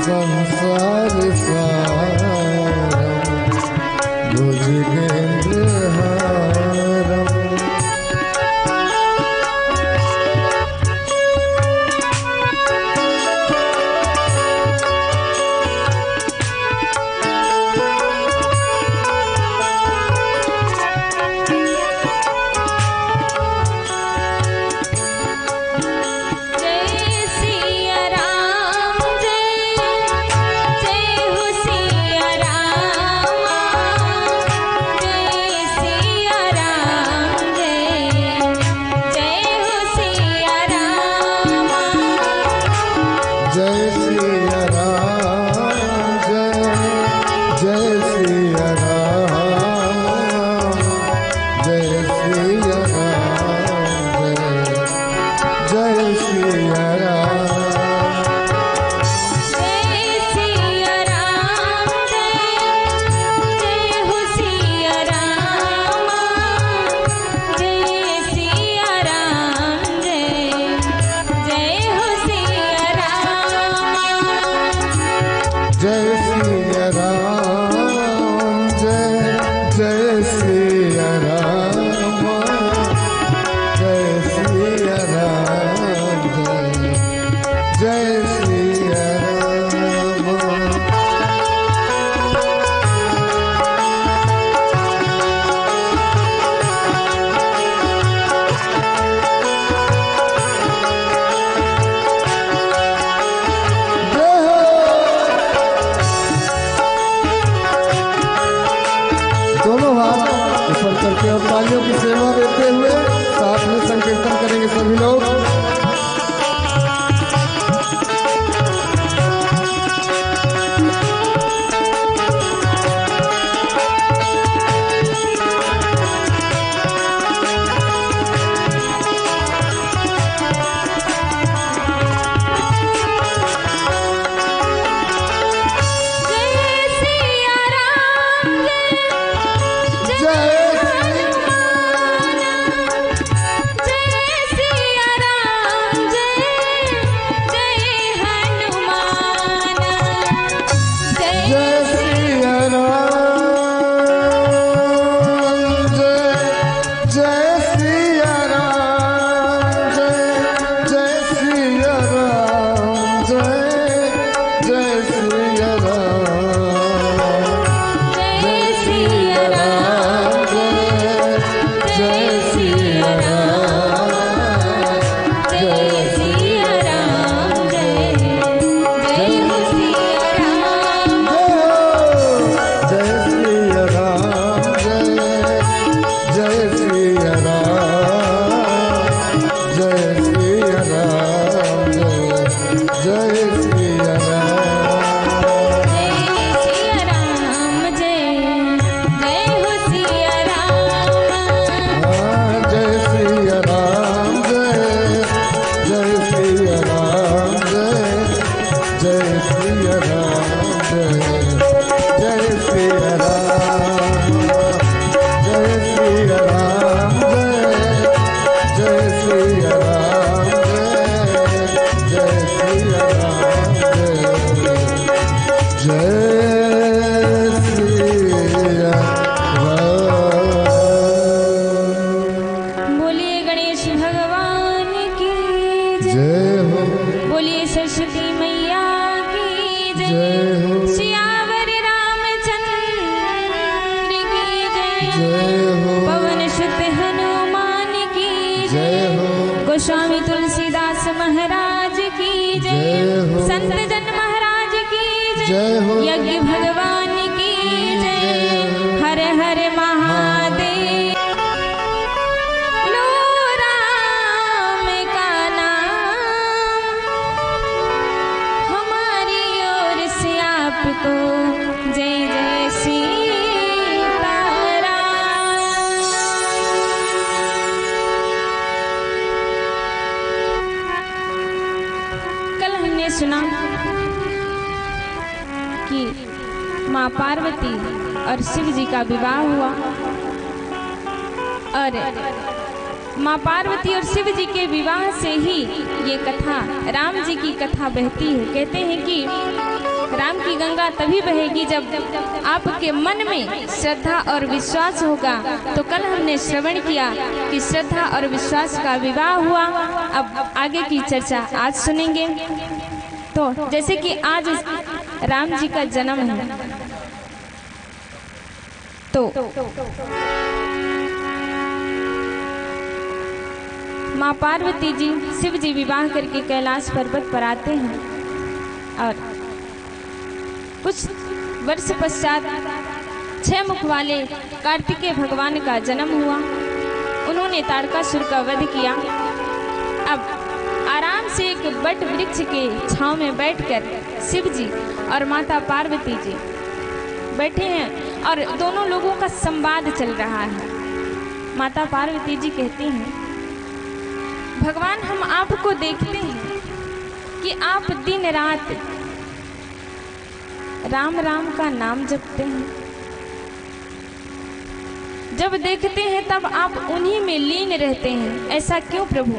संसार सारम भुजगेन्द्रहारम। और तालियों की सेवा देते हुए साथ में संकीर्तन करेंगे सभी लोग। गोस्वामी तुलसीदास महाराज की जय, संत जन महाराज की जय, यज्ञ भगवान की जय। हर हर महादेव। लो राम का नाम हमारी ओर से आपको जय जय सुना कि माँ पार्वती और शिव जी का विवाह हुआ और माँ पार्वती और शिव जी के विवाह से ही ये कथा राम जी की कथा बहती है। कहते हैं कि राम की गंगा तभी बहेगी जब आपके मन में श्रद्धा और विश्वास होगा। तो कल हमने श्रवण किया कि श्रद्धा और विश्वास का विवाह हुआ। अब आगे की चर्चा आज सुनेंगे। तो जैसे कि आज राम जी का जन्म है, तो माँ पार्वती जी शिव जी विवाह करके कैलाश पर्वत पर आते हैं और कुछ वर्ष पश्चात 6 मुख वाले कार्तिकेय भगवान का जन्म हुआ। उन्होंने तारकासुर का वध किया। अब आराम से एक बट वृक्ष के छांव में बैठकर शिव जी और माता पार्वती जी बैठे हैं और दोनों लोगों का संवाद चल रहा है। माता पार्वती जी कहती हैं, भगवान हम आपको देखते हैं कि आप दिन रात राम राम का नाम जपते हैं। जब देखते हैं तब आप उन्हीं में लीन रहते हैं, ऐसा क्यों प्रभु?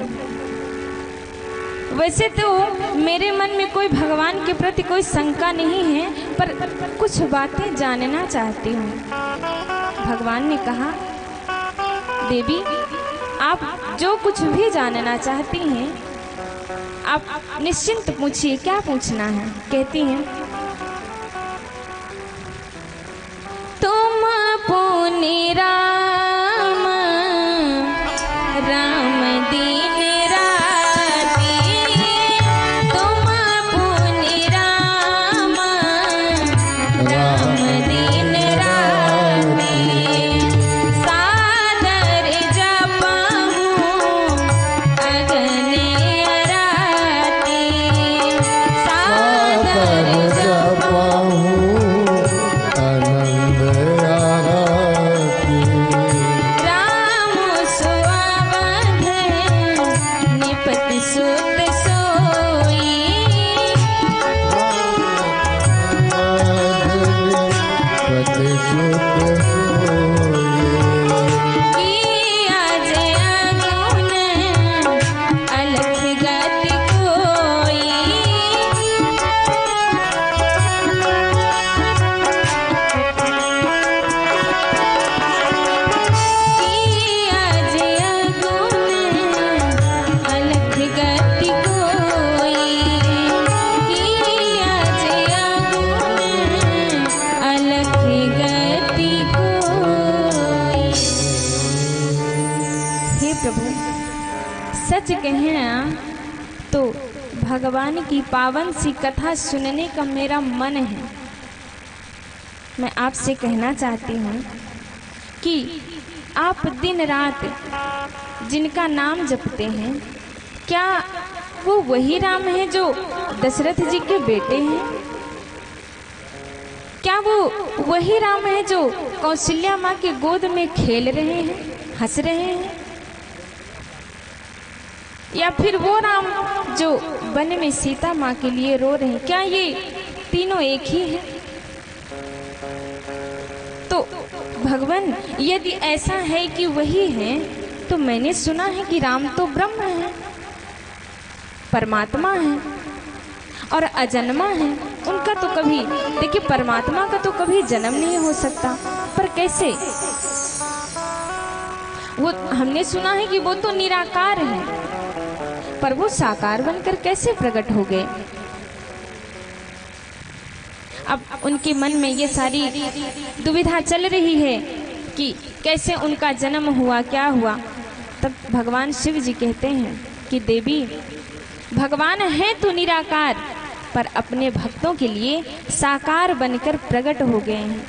वैसे तो मेरे मन में कोई भगवान के प्रति कोई शंका नहीं है, पर कुछ बातें जानना चाहती हूँ। भगवान ने कहा, देवी आप जो कुछ भी जानना चाहती हैं आप निश्चिंत पूछिए, क्या पूछना है? कहती हैं, तुम पुनि राम राम दीन राती, तुम पुनि राम राम दीन राती, सादर जपहु अगने अराती, सादर जपहु आनंद आरती, राम सुअवध निपति सुत सोई, प्रतिशुद्ध किया जय गुण अलख गति कोई, किया जय गुण अलख गति कोई, किया जय गुण अलख गति कोई। हे प्रभु, सच कहें तो भगवान की पावन सी कथा सुनने का मेरा मन है। मैं आपसे कहना चाहती हूँ कि आप दिन रात जिनका नाम जपते हैं, क्या वो वही राम है जो दशरथ जी के बेटे हैं? क्या वो वही राम है जो कौशल्या माँ के गोद में खेल रहे हैं, हंस रहे हैं? या फिर वो राम जो वन में सीता माँ के लिए रो रहे हैं? क्या ये तीनों एक ही हैं? तो भगवान यदि ऐसा है कि वही है, तो मैंने सुना है कि राम तो ब्रह्म है, परमात्मा है और अजन्मा है। उनका तो कभी, देखिए, परमात्मा का तो कभी जन्म नहीं हो सकता, पर कैसे? वो हमने सुना है कि वो तो निराकार है, पर वो साकार बनकर कैसे प्रकट हो गए? अब उनके मन में ये सारी दुविधा चल रही है कि कैसे उनका जन्म हुआ, क्या हुआ। तब भगवान शिव जी कहते हैं कि देवी, भगवान है तो निराकार, पर अपने भक्तों के लिए साकार बनकर प्रकट हो गए हैं।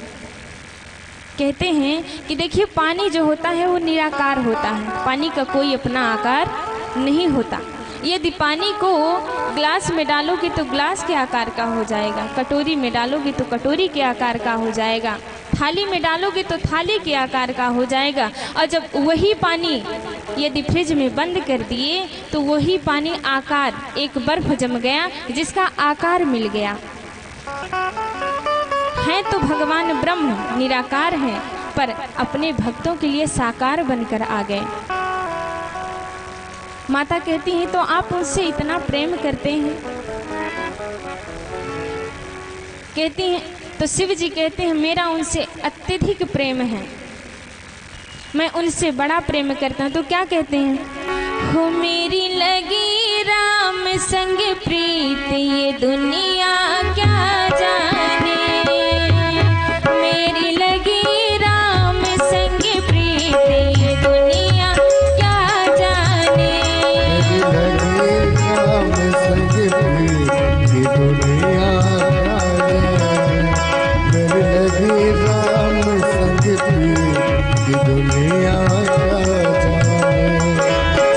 कहते हैं कि देखिए, पानी जो होता है वो निराकार होता है, पानी का कोई अपना आकार नहीं होता। यदि पानी को ग्लास में डालोगे तो ग्लास के आकार का हो जाएगा, कटोरी में डालोगे तो कटोरी के आकार का हो जाएगा, थाली में डालोगे तो थाली के आकार का हो जाएगा। और जब वही पानी यदि फ्रिज में बंद कर दिए तो वही पानी आकार, एक बर्फ जम गया जिसका आकार मिल गया। है तो भगवान ब्रह्म निराकार हैं, पर अपने भक्तों के लिए साकार बनकर आ गए। माता कहती हैं, तो आप उससे इतना प्रेम करते हैं, कहती हैं, तो शिव जी कहते हैं मेरा उनसे अत्यधिक प्रेम है, मैं उनसे बड़ा प्रेम करता हूँ। तो क्या कहते हैं, हो मेरी लगी राम संग प्रीत ये दुनिया क्या जाने, मेरी लगी राम संग प्रीत ये दुनिया क्या जाने, मेरी लगी राम संग प्रीत ये दुनिया क्या जाने, मेरी लगी राम संग प्रीत ये दुनिया क्या जाने,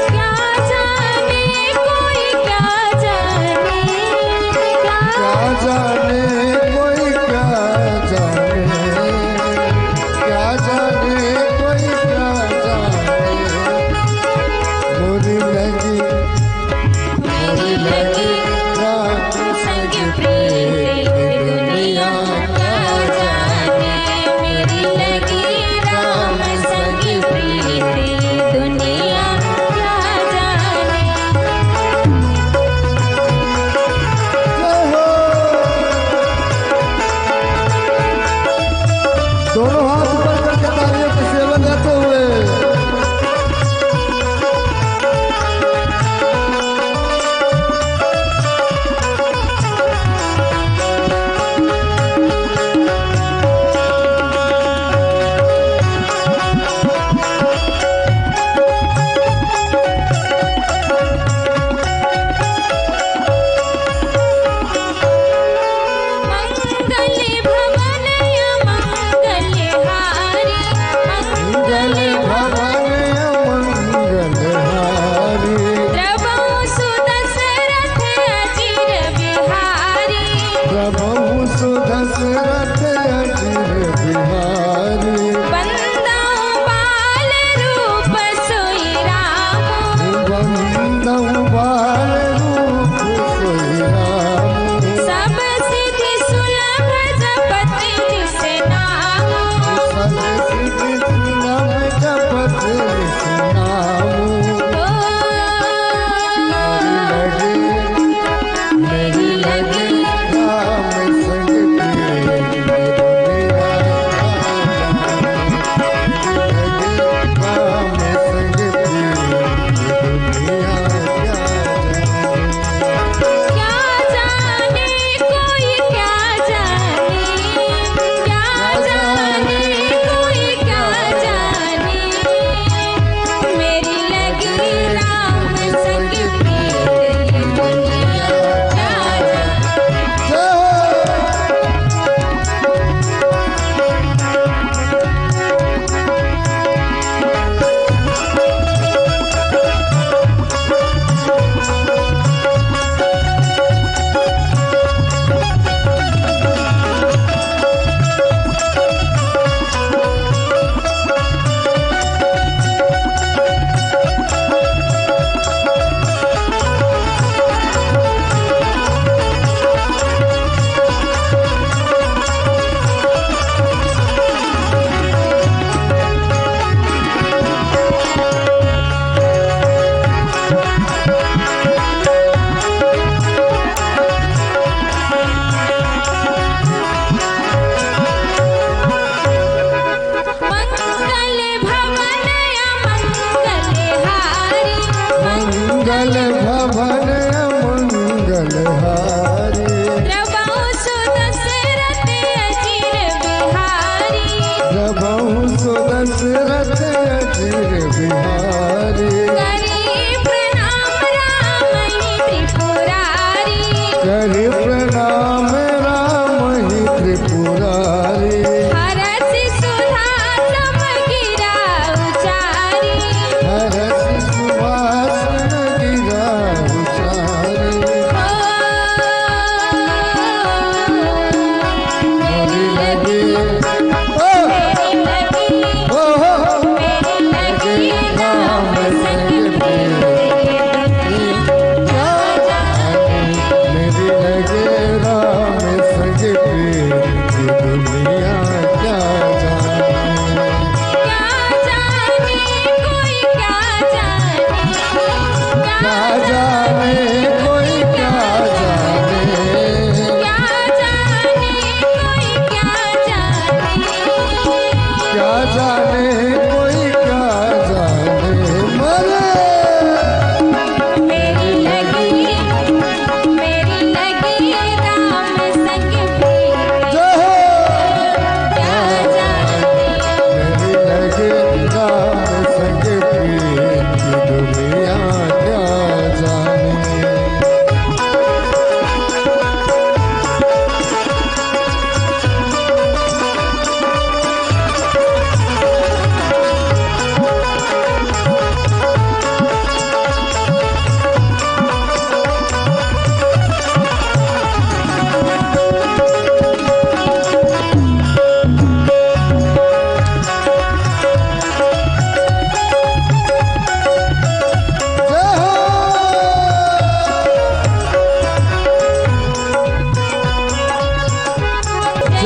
क्या जाने कोई क्या जाने, क्या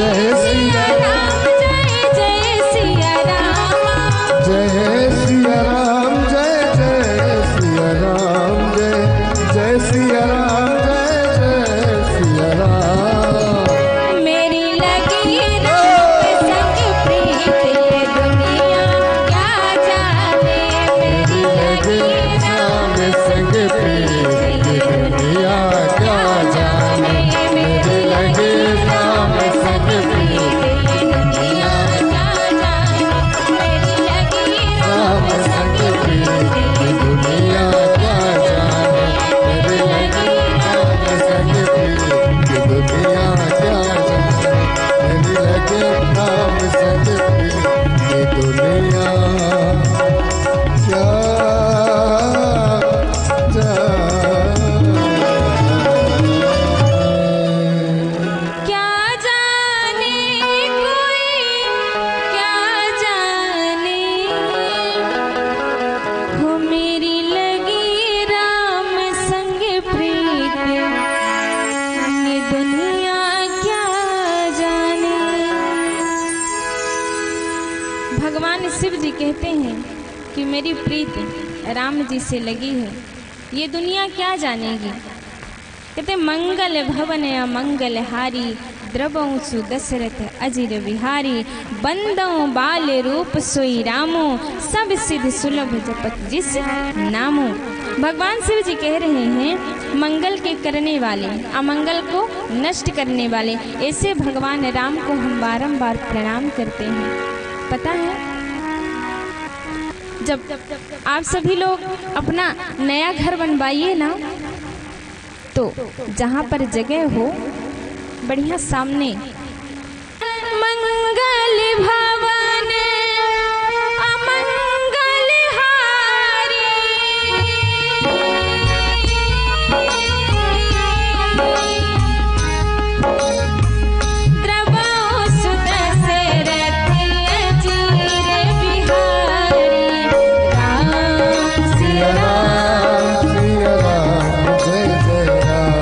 जय सिया राम, जय जय सिया राम, जय सिया राम, जय जय सिया राम, जय जय सिया राम, जय जय सिया राम। मेरी लगी राम संग प्रीत ये दुनिया क्या जाने, मेरी लगी राम संग प्रीत ये दुनिया क्या जाने, मेरे लगे राम संग प्रीत ये दुनिया क्या जाने, मेरी लगी राम संग प्रीत ये दुनिया क्या जाने, मेरे लगे राम संग प्रीत ये दुनिया क्या जाने, मेरे लगे राम संग प्रीत ये दुनिया क्या क्या जाने कोई क्या जाने, हो मेरी लगी राम संग प्रीत ये दुनिया क्या जाने। भगवान शिव जी कहते हैं कि मेरी प्रीत राम जी से लगी है, ये दुनिया क्या जानेगी। कहते मंगल भवन अमंगल हारी, द्रवऊ सुदशरथ अजिर विहारी, बंदों बाल रूप सोई रामो, सब सिद्ध सुलभ जपत जिस नामो। भगवान शिव जी कह रहे हैं मंगल के करने वाले, अमंगल को नष्ट करने वाले, ऐसे भगवान राम को हम बारंबार प्रणाम करते हैं। पता है जब आप सभी लोग अपना नया घर बनवाइए ना, तो जहाँ पर जगह हो बढ़िया सामने मंगल भवन अमंगल हारी, द्रवऊ सुदशरथ अजिर बिहारी, राम सिया राम सिया राम, जय जय राम,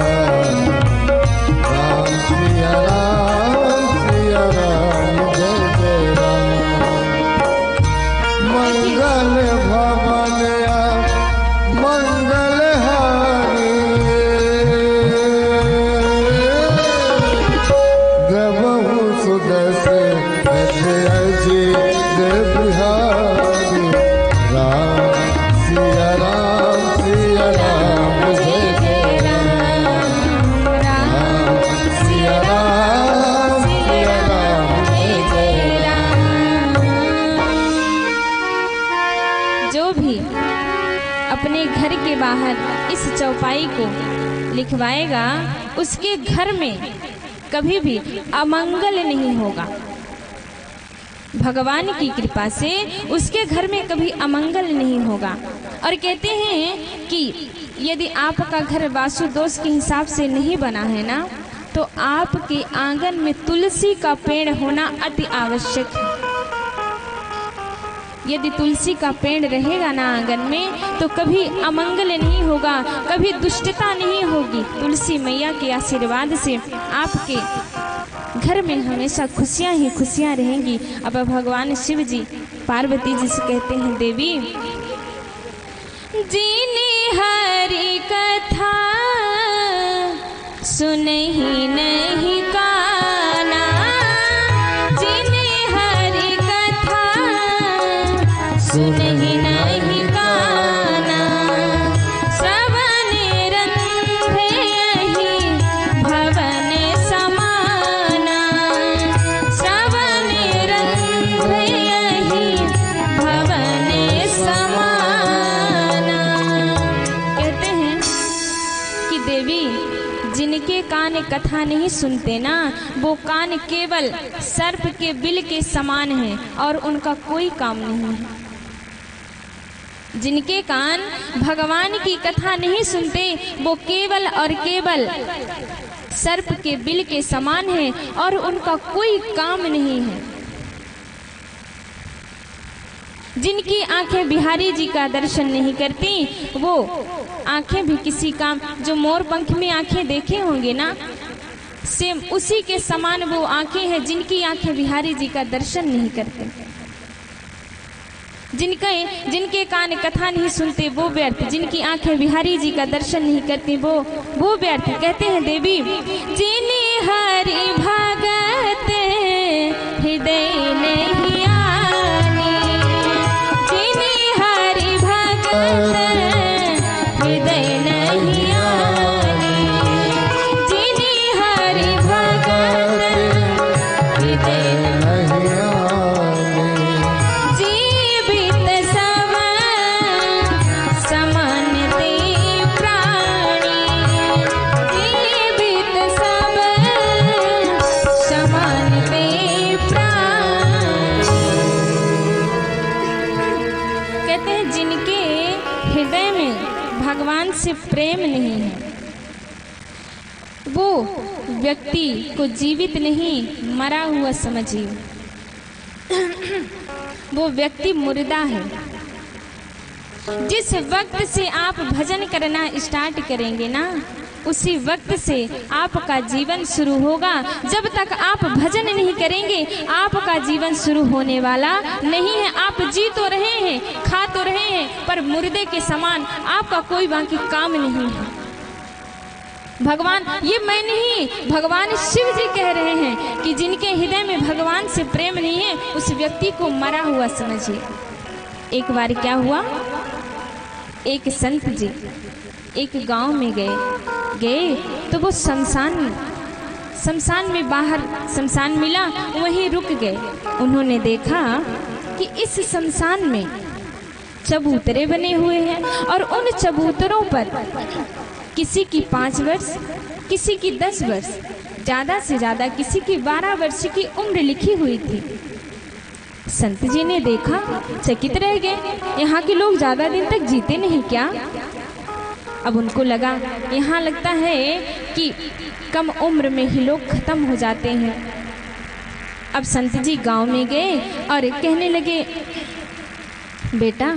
राम सिया राम, सिया राम, जय जय राम। मंगल भवन मंगल हारी, द्रवहु सुदशरथ अजिर बिहारी, राम सिया राम, सिया राम, जय जय राम, राम सिया राम, सिया राम, जय जय राम। जो भी अपने घर के बाहर इस चौपाई को लिखवाएगा, उसके घर में कभी भी अमंगल नहीं होगा। भगवान की कृपा से उसके घर में कभी अमंगल नहीं होगा। और कहते हैं कि यदि आपका घर वास्तु दोष के हिसाब से नहीं बना है ना, तो आपके आंगन में तुलसी का पेड़ होना अति आवश्यक है। यदि तुलसी का पेड़ रहेगा ना आंगन में, तो कभी अमंगल नहीं होगा, कभी दुष्टता नहीं होगी। तुलसी मैया के आशीर्वाद से आपके घर में हमेशा खुशियां ही खुशियां रहेंगी। अब भगवान शिव जी पार्वती जी से कहते हैं, देवी जिन्हें हरि कथा सुनहि नहीं काना, जिन्हें हरि कथा सुनहि नहीं काना, श्रवण रंध्रे यही भवन समाना, श्रवण रंध्रे यही भवन समाना। कहते हैं कि देवी जिनके कान कथा नहीं सुनते ना, वो कान केवल सर्प के बिल के समान हैं और उनका कोई काम नहीं है। जिनके कान भगवान की कथा नहीं सुनते, वो केवल और केवल सर्प के बिल के समान है और उनका कोई काम नहीं है। जिनकी आंखें बिहारी जी का दर्शन नहीं करती, वो आंखें भी किसी काम, जो मोर पंख में आंखें देखे होंगे ना, सेम उसी के समान वो आंखें हैं जिनकी आंखें बिहारी जी का दर्शन नहीं करते, जिनके कान कथा नहीं सुनते वो व्यर्थ, जिनकी आंखें बिहारी जी का दर्शन नहीं करती वो व्यर्थ। कहते हैं देवी जिन्हें हरि भगत हृदय नहीं आनी, जिन्हें हरि भगत हृदय नहीं आनी, जिन्हें हरि भगत हृदय नहीं आने, जीवित सब समानते प्राणी, जीवित सब समानते प्राणी। कहते हैं जिनके हृदय में भगवान से प्रेम नहीं है वो व्यक्ति को जीवित नहीं मरा हुआ समझिए, वो व्यक्ति मुर्दा है। जिस वक्त से आप भजन करना स्टार्ट करेंगे ना उसी वक्त से आपका जीवन शुरू होगा। जब तक आप भजन नहीं करेंगे आपका जीवन शुरू होने वाला नहीं है। आप जी तो रहे हैं, खा तो रहे हैं, पर मुर्दे के समान आपका कोई बाकी काम नहीं है। भगवान, ये मैं नहीं, भगवान शिव जी कह रहे हैं कि जिनके हृदय में भगवान से प्रेम नहीं है उस व्यक्ति को मरा हुआ समझिए। एक बार क्या हुआ, एक संत जी एक गांव में गए तो वो शमशान में बाहर शमशान मिला, वहीं रुक गए। उन्होंने देखा कि इस शमशान में चबूतरे बने हुए हैं और उन चबूतरों पर किसी की 5 वर्ष, किसी की 10 वर्ष, ज़्यादा से ज़्यादा किसी की 12 वर्ष की उम्र लिखी हुई थी। संत जी ने देखा, चकित रह गए, यहाँ के लोग ज़्यादा दिन तक जीते नहीं क्या? अब उनको लगा यहाँ लगता है कि कम उम्र में ही लोग खत्म हो जाते हैं। अब संत जी गांव में गए और कहने लगे, बेटा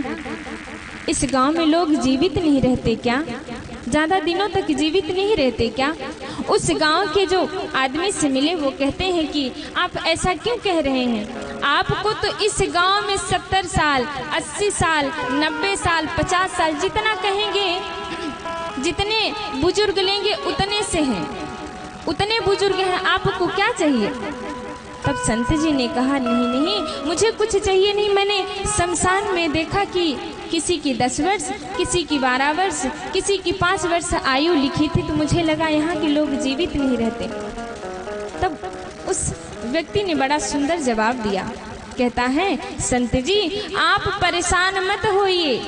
इस गांव में लोग जीवित नहीं रहते क्या? ज़्यादा दिनों तक जीवित नहीं रहते क्या? उस गांव के जो आदमी से मिले वो कहते हैं कि आप ऐसा क्यों कह रहे हैं? आपको तो इस गांव में 70 साल, 80 साल, 90 साल, 50 साल जितना कहेंगे, जितने बुजुर्ग लेंगे उतने से हैं, उतने बुजुर्ग हैं, आपको क्या चाहिए? तब संत जी ने कहा, नहीं नहीं मुझे कुछ चाहिए नहीं। मैंने शमशान में देखा कि किसी की 10 वर्ष, किसी की 12 वर्ष, किसी की 5 वर्ष आयु लिखी थी, तो मुझे लगा यहाँ के लोग जीवित नहीं रहते। तब उस व्यक्ति ने बड़ा सुंदर जवाब दिया, कहता है, संत जी आप परेशान मत होइए,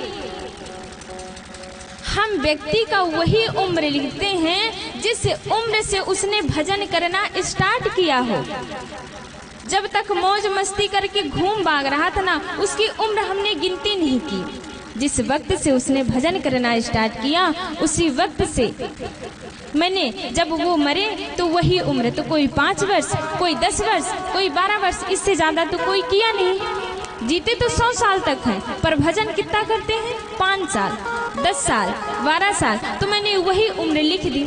हम व्यक्ति का वही उम्र लिखते हैं जिस उम्र से उसने भजन करना स्टार्ट किया हो। जब तक मौज मस्ती करके घूम भाग रहा था ना, उसकी उम्र हमने गिनती नहीं की। जिस वक्त से उसने भजन करना स्टार्ट किया उसी वक्त से मैंने, जब वो मरे तो वही उम्र, तो कोई 5 वर्ष, कोई 10 वर्ष, कोई 12 वर्ष, इससे ज़्यादा तो कोई किया नहीं। जीते तो 100 साल तक हैं, पर भजन कितना करते हैं? 5 साल, 10 साल, 12 साल, तो मैंने वही उम्र लिख दी।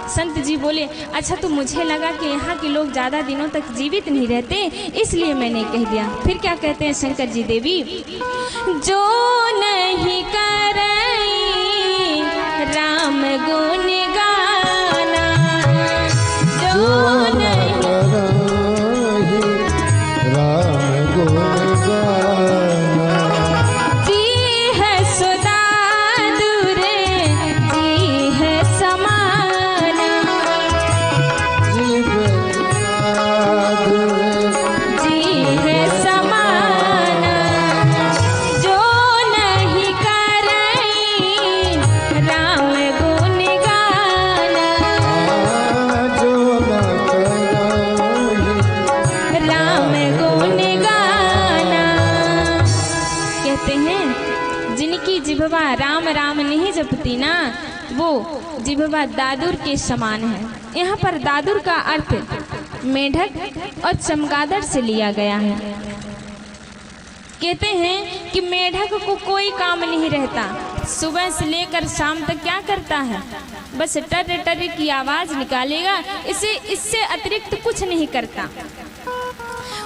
संत जी बोले, अच्छा तो मुझे लगा कि यहाँ के लोग ज़्यादा दिनों तक जीवित नहीं रहते, इसलिए मैंने कह दिया। फिर क्या कहते हैं शंकर जी देवी, जो नहीं करई राम गुण गाना, जो नहीं राम गुण गाना, जी है सदा दूर, जी है समाना, जी है समाना, जो नहीं करई राम गुण गाना, जो न करई राम गुण गाना। कहते हैं जिनकी जिह्वा राम राम नहीं जपती ना, वो जिह्वा दादुर के समान है। यहाँ पर दादुर का अर्थ मेढक और चमगादड़ से लिया गया है। कहते हैं कि मेढक को कोई काम नहीं रहता, सुबह से लेकर शाम तक क्या करता है? बस टर टर की आवाज निकालेगा, इससे अतिरिक्त कुछ नहीं करता।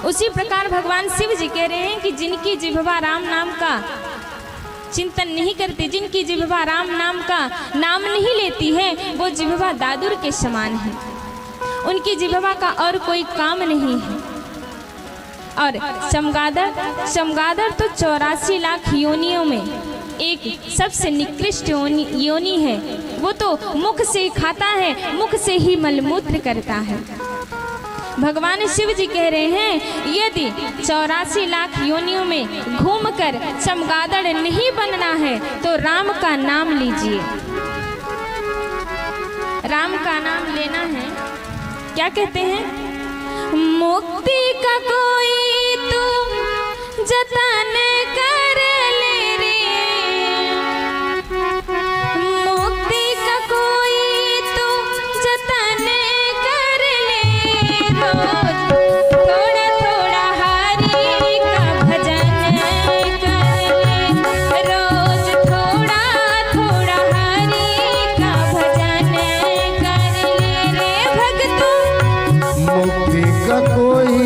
उसी प्रकार भगवान शिव जी कह रहे हैं कि जिनकी जिह्वा राम नाम का चिंतन नहीं करती, जिनकी जिह्वा राम नाम का नाम नहीं लेती है, वो जिह्वा दादुर के समान है। उनकी जिह्वा का और कोई काम नहीं है। और चमगादड़ तो 84 लाख योनियों में एक सबसे निकृष्ट योनि है। वो तो मुख से खाता है, मुख से ही मलमूत्र करता है। भगवान शिव जी कह रहे हैं यदि 84 लाख योनियों में घूमकर चमगादड़ नहीं बनना है तो राम का नाम लीजिए। राम का नाम लेना है। क्या कहते हैं? मुक्ति का कोई तू जतन कर ले रे, मुक्ति का कोई तू जतन कर ले। रोज थोड़ा थोड़ा हरि का भजन कर ले, रोज थोड़ा थोड़ा हरि का भजन कर ले रे भक्तों। मुक्ति का कोई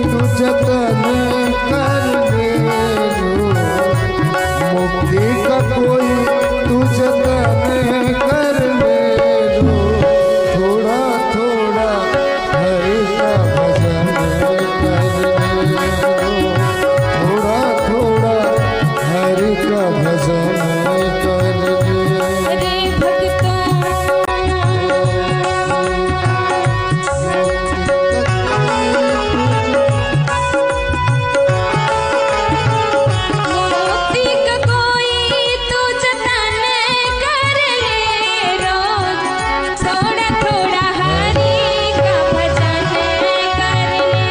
तू जतन कर ले, मुक्ति का कोई तू जतन कर ले। थोड़ा थोड़ा हरि का भजन कर ले, थोड़ा थोड़ा हरि का भजन कर ले। रे भक्तों मुक्ति का कोई तू जतन कर ले, रोज थोड़ा थोड़ा हरि का भजन कर ले,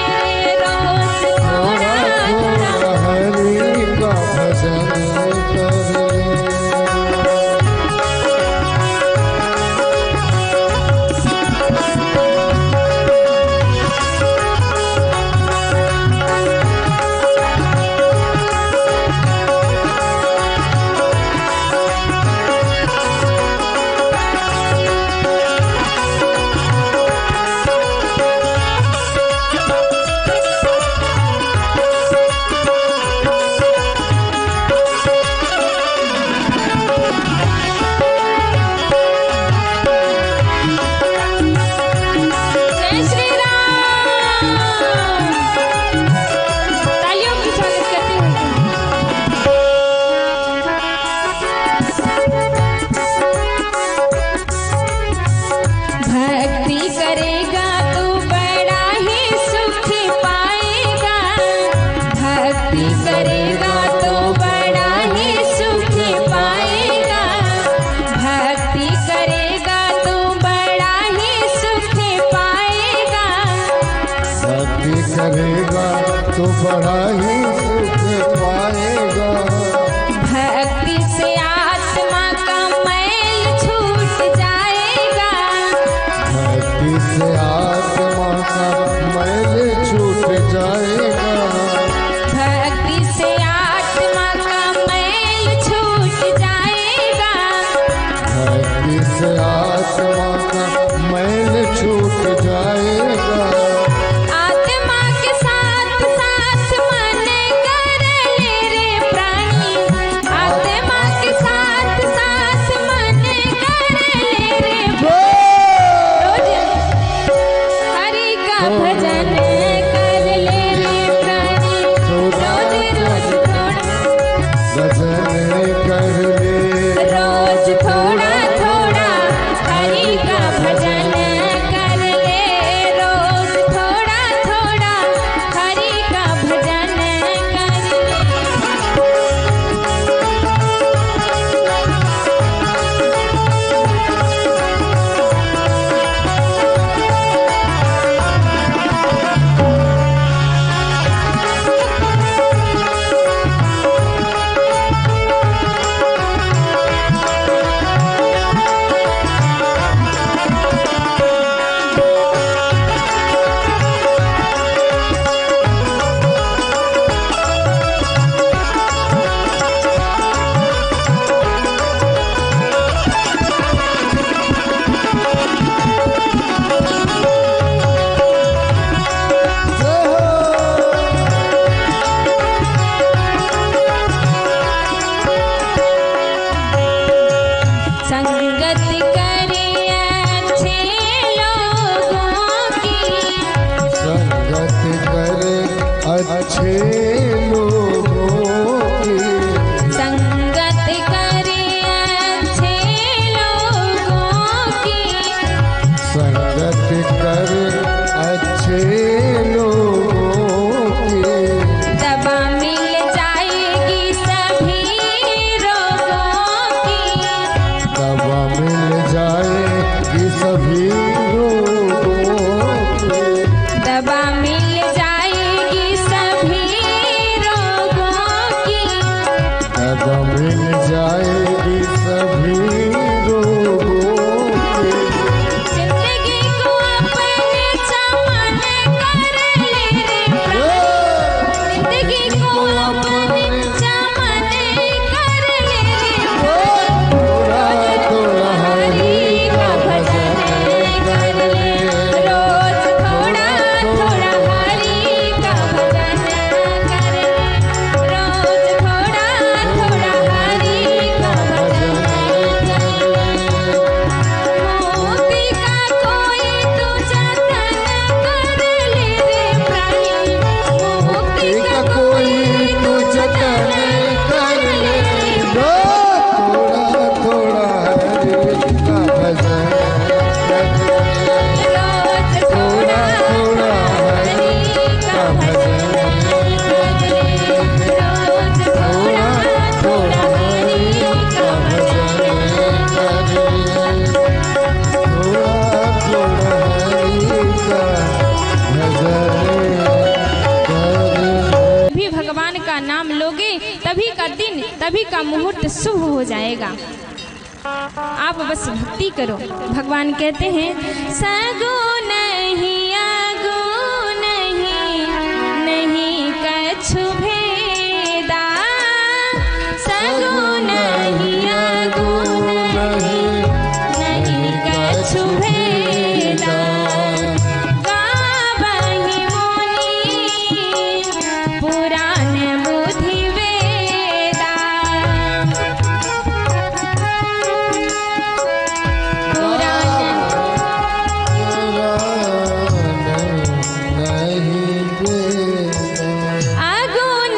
रोज थोड़ा थोड़ा। हरि का भजन कर ले। जय श्री राम। तालियों की स्वागत करते हैं। भक्ति करेगा तू बड़ा ही सुख पाएगा, भक्ति करेगा तो बड़ा ही सुख पाएगा, भक्ति करेगा तो बड़ा ही सुख पाएगा। भक्ति करेगा तो बड़ा ही सुख पाएगा। भक्ति से आत्मा का मैल छूट जाएगा, भक्ति से आत्मा का मैल छूट जाएगा। भक्ति से आत्मा का मैल छूट जाएगा। भक्ति से आत्मा का मैल छूट जाएगा। आत्मा के साथ साथ मन कर ले रे प्राणी, आत्मा के साथ साथ मन कर ले रे। रोज हरि का भजन कर ले रे प्राणी, रोज रोज थोड़ा भजन कर ले, रोज थोड़ा थोड़ा हरि का भजन कर ले, रोज थोड़ा थोड़ा हरि का भजन कर ले। अच्छे लोगों की संगत करे अच्छे लोगों की संगत कर अच्छे लोगों की दवा मिल जाएगी सभी रोगों की दवा मिल जाएगी सभी रोगों की दवा मिल जाएगी सभी रोगों की दवा मिल जाएगी सभी रोगों की जिंदगी को अपने चमन कर ले रे प्राण जिंदगी को अपने चमन कर ले रे थोड़ा थोड़ा हरि का भजन कर ले रोज थोड़ा थोड़ा हरि का भजन कर ले रोज थोड़ा थोड़ा हरि का भजन कर ले मोती का कोई तू जतन कर ले रे प्राणी मोती का कोई तू जतन कर ले थोड़ा थोड़ा हरि का भजन कर ले रोज थोड़ा थोड़ा हरि का भजन रोज थोड़ा थोड़ा हरि का भजन कर ले थोड़ा थोड़ा हरि का भजन कर ले भी भगवान का नाम लोगे तभी का दिन तभी का मुहूर्त शुभ हो जाएगा। आप बस भक्ति करो। भगवान कहते हैं सगो नहीं आगो नहीं नहीं कछु भेदा सगो नहीं आगो नहीं नहीं कछु भेदा गावहि मुनि पुराण बुद्धि वेदा पुराण नहीं देता अगुण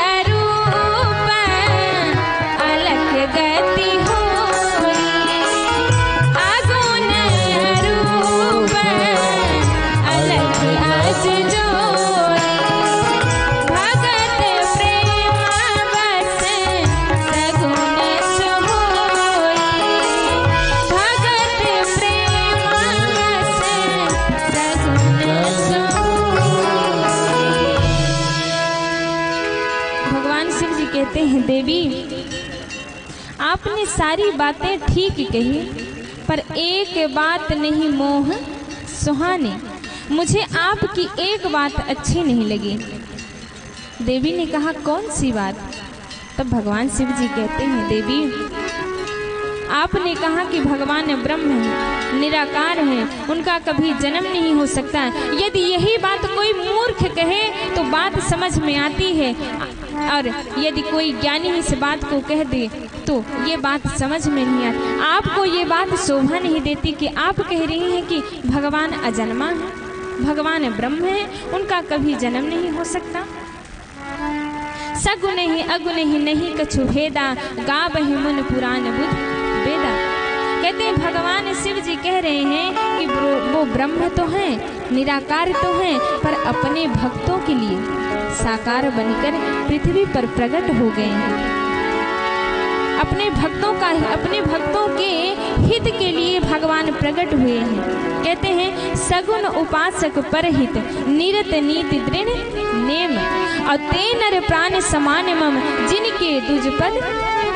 अरूप अलख गति होई अगुण अरूप अलख अस जोई भगत प्रेम बस सगुण सोई भगत प्रेम बस सगुण सोई। भगवान शिव जी कहते हैं देवी आपने सारी बातें ठीक कही पर एक बात नहीं मोह सुहानी मुझे आपकी एक बात अच्छी नहीं लगी। देवी ने कहा कौन सी बात? तब भगवान शिव जी कहते हैं देवी आपने कहा कि भगवान ब्रह्म हैं निराकार हैं उनका कभी जन्म नहीं हो सकता। यदि यही बात कोई मूर्ख कहे तो बात समझ में आती है और यदि कोई ज्ञानी इस बात को कह दे तो ये बात समझ में नहीं आती। आपको ये बात शोभा नहीं देती कि आप कह रही हैं कि भगवान अजन्मा है भगवान ब्रह्म है उनका कभी जन्म नहीं हो सकता। सगुण ही अगुण ही नहीं कछु भेदा गावहि मुन पुराण बुध वेदा। कहते हैं भगवान शिव जी कह रहे हैं कि वो ब्रह्म तो हैं निराकार तो हैं पर अपने भक्तों के लिए साकार बनकर पृथ्वी पर प्रकट हो गए हैं। अपने भक्तों के हित के लिए भगवान प्रकट हुए हैं। कहते हैं सगुण उपासक परहित निरत नीति दृढ़ नेम और ते नर प्राण समान मम जिनके दुजपद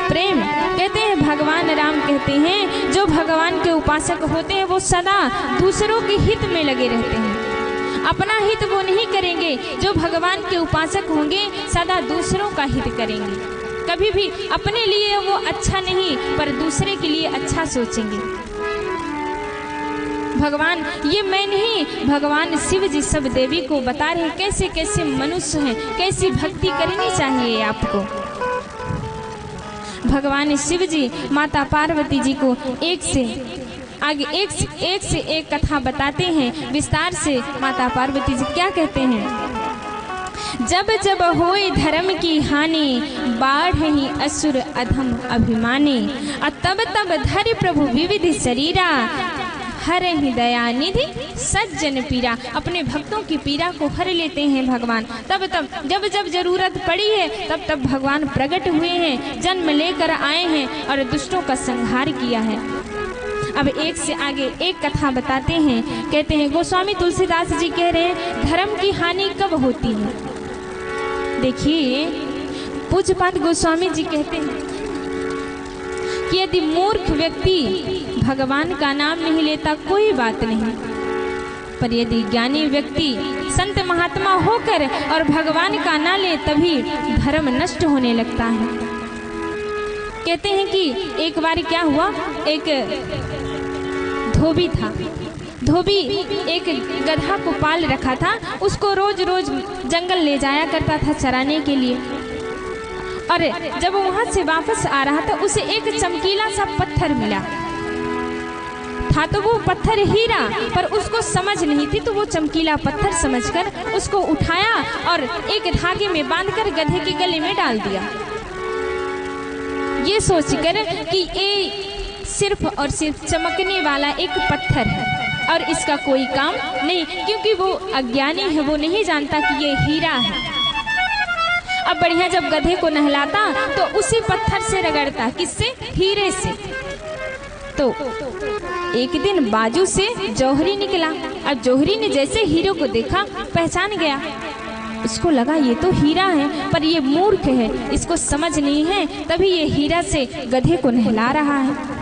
प्रेम। कहते हैं भगवान राम कहते हैं जो भगवान के उपासक होते हैं वो सदा दूसरों के हित में लगे रहते हैं। अपना हित वो नहीं करेंगे। जो भगवान के उपासक होंगे सदा दूसरों का हित करेंगे। कभी भी अपने लिए वो अच्छा नहीं पर दूसरे के लिए अच्छा सोचेंगे। भगवान ये मैं नहीं भगवान शिव जी सब देवी को बता रहे हैं कैसे कैसे मनुष्य हैं कैसी भक्ति करनी चाहिए आपको। भगवान शिव जी माता पार्वती जी को एक से एक कथा बताते हैं विस्तार से। माता पार्वती जी क्या कहते हैं जब जब होए धर्म की हानि, बाढ़ ही असुर अधम अभिमानी। और तब तब धरि प्रभु विविध शरीरा, हर ही दयानिधि सज्जन पीरा। अपने भक्तों की पीड़ा को हर लेते हैं भगवान। तब तब जब जब जरूरत पड़ी है तब तब भगवान प्रकट हुए हैं, जन्म लेकर आए हैं और दुष्टों का संहार किया है। अब एक से आगे एक कथा बताते हैं। कहते हैं गोस्वामी तुलसीदास जी कह रहे हैं धर्म की हानि कब होती है। देखिए पूज्यपाद गोस्वामी जी कहते हैं कि यदि मूर्ख व्यक्ति भगवान का नाम नहीं लेता कोई बात नहीं, पर यदि ज्ञानी व्यक्ति संत महात्मा होकर और भगवान का नाम ले तभी धर्म नष्ट होने लगता है। कहते हैं कि एक बार क्या हुआ, एक धोबी था। धोबी एक गधा को पाल रखा था, उसको रोज रोज जंगल ले जाया करता था चराने के लिए। और जब वो वहां से वापस आ रहा था उसे एक चमकीला सा पत्थर मिला था। तो वो पत्थर हीरा, पर उसको समझ नहीं थी, तो वो चमकीला पत्थर समझकर उसको उठाया और एक धागे में बांधकर गधे के गले में डाल दिया, ये सोचकर कि ये सिर्फ और सिर्फ चमकने वाला एक पत्थर है और इसका कोई काम नहीं, क्योंकि वो अज्ञानी है, वो नहीं जानता कि ये हीरा है। अब बढ़िया जब गधे को नहलाता तो उसी पत्थर से रगड़ता, किससे? हीरे से। तो एक दिन बाजू से जौहरी निकला। अब जौहरी ने जैसे हीरे को देखा पहचान गया, उसको लगा ये तो हीरा है, पर ये मूर्ख है, इसको समझ नहीं है, तभी ये हीरा से गधे को नहला रहा है।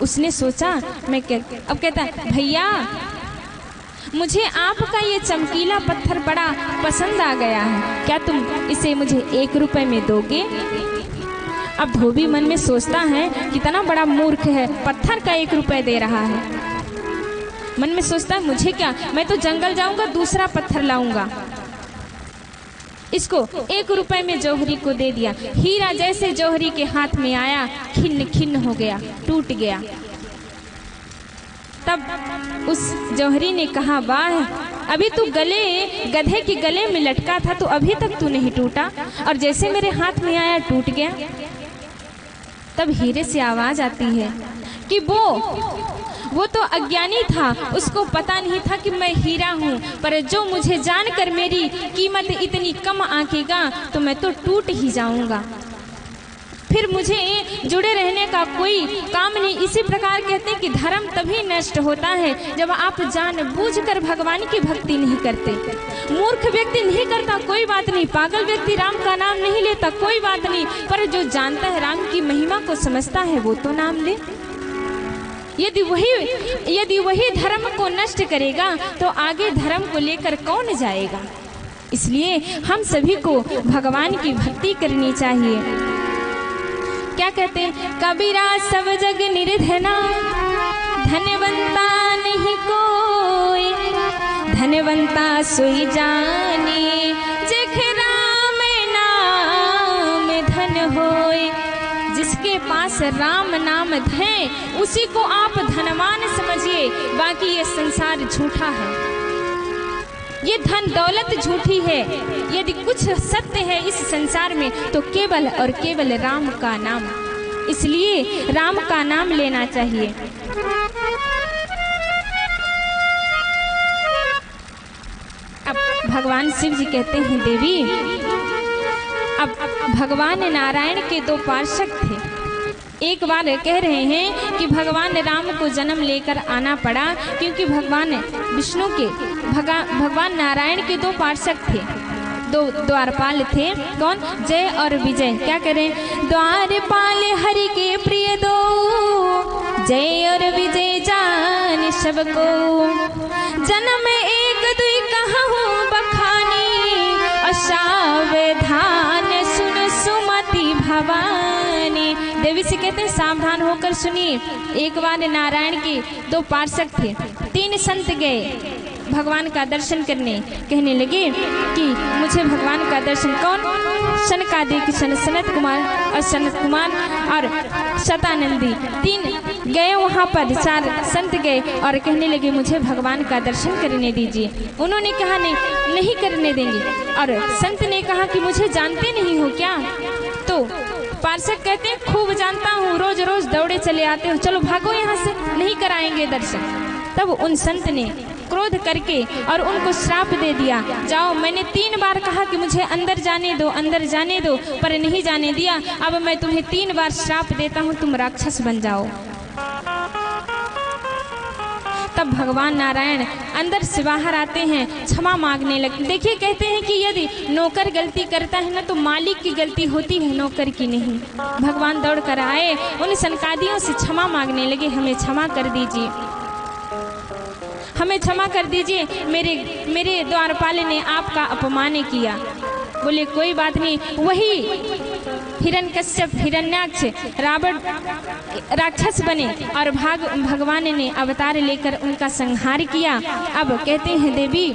उसने सोचा मैं अब कहता भैया मुझे आपका ये चमकीला पत्थर बड़ा पसंद आ गया है, क्या तुम इसे मुझे 1 रुपए में दोगे? अब धोबी मन में सोचता है कितना बड़ा मूर्ख है, पत्थर का 1 रुपए दे रहा है। मन में सोचता है मुझे क्या, मैं तो जंगल जाऊंगा दूसरा पत्थर लाऊंगा। इसको 1 रुपए में जौहरी को दे दिया। हीरा जैसे जौहरी के हाथ में आया खिन्न खिन्न हो गया, टूट गया। तब उस जौहरी ने कहा वाह, अभी तू गधे के गले में लटका था तो अभी तक तू नहीं टूटा, और जैसे मेरे हाथ में आया टूट गया। तब हीरे से आवाज आती है कि वो तो अज्ञानी था, उसको पता नहीं था कि मैं हीरा हूँ, पर जो मुझे जानकर मेरी कीमत इतनी कम आंकेगा तो मैं तो टूट ही जाऊंगा, फिर मुझे जुड़े रहने का कोई काम नहीं। इसी प्रकार कहते हैं कि धर्म तभी नष्ट होता है जब आप जानबूझकर भगवान की भक्ति नहीं करते। मूर्ख व्यक्ति नहीं करता कोई बात नहीं, पागल व्यक्ति राम का नाम नहीं लेता कोई बात नहीं, पर जो जानता है राम की महिमा को समझता है वो तो नाम ले। यदि वही धर्म को नष्ट करेगा तो आगे धर्म को लेकर कौन जाएगा। इसलिए हम सभी को भगवान की भक्ति करनी चाहिए। क्या कहते हैं कबीरा सब जग निर्धना, धनवंता नहीं कोई, धनवंता सोई जाने, जेख राम नाम धन होए। जिसके पास राम नाम है उसी को आप धनवान समझिए, बाकी ये संसार झूठा है, ये धन दौलत झूठी है। यदि कुछ सत्य है इस संसार में तो केवल और केवल राम का नाम, इसलिए राम का नाम लेना चाहिए। अब भगवान शिव जी कहते हैं देवी, अब भगवान नारायण के 2 पार्षद थे। एक बार कह रहे हैं कि भगवान राम को जन्म लेकर आना पड़ा क्योंकि भगवान विष्णु के भगवान नारायण के 2 पार्षद थे, 2 द्वारपाल थे। कौन? जय और विजय। क्या करें? द्वारपाल हरि के प्रिय 2, जय और विजय जान सबको, जन्म 1 2 कहूँ बखानी, असावधान सुन सुमति भवानी। देवी से कहते हैं सावधान होकर सुनिए। एक बार नारायण के 2 पार्षद थे, 3 संत गए भगवान का दर्शन करने। कहने लगे कि मुझे भगवान का दर्शन कौन? सनकादिक सनत कुमार और सनत कुमार और शतानंदी तीन गए वहाँ पर, 4 संत गए और कहने लगे मुझे भगवान का दर्शन करने दीजिए। उन्होंने कहा नहीं करने देंगे। और संत ने कहा कि मुझे जानते नहीं हो क्या? तो पार्षद कहते हैं खूब जानता हूँ, रोज रोज दौड़े चले आते हो, चलो भागो यहाँ से, नहीं कराएंगे दर्शन। तब उन संत ने क्रोध करके और उनको श्राप दे दिया, जाओ, मैंने 3 बार कहा कि मुझे अंदर जाने दो, अंदर जाने दो, पर नहीं जाने दिया। अब मैं तुम्हें 3 बार श्राप देता हूँ, तुम राक्षस बन जाओ। तब भगवान नारायण अंदर से बाहर आते हैं, क्षमा मांगने लगते। देखिए, कहते हैं कि यदि नौकर गलती करता है ना तो मालिक की गलती होती है, नौकर की नहीं। भगवान दौड़ कर आए, उन सनकादियों से क्षमा मांगने लगे, हमें क्षमा कर दीजिए, हमें क्षमा कर दीजिए, मेरे द्वारपाल ने आपका अपमान किया। बोले कोई बात नहीं। वही हिरण्यकश्यप हिरण्याक्ष रावण राक्षस बने और भगवान ने अवतार लेकर उनका संहार किया। अब कहते हैं देवी,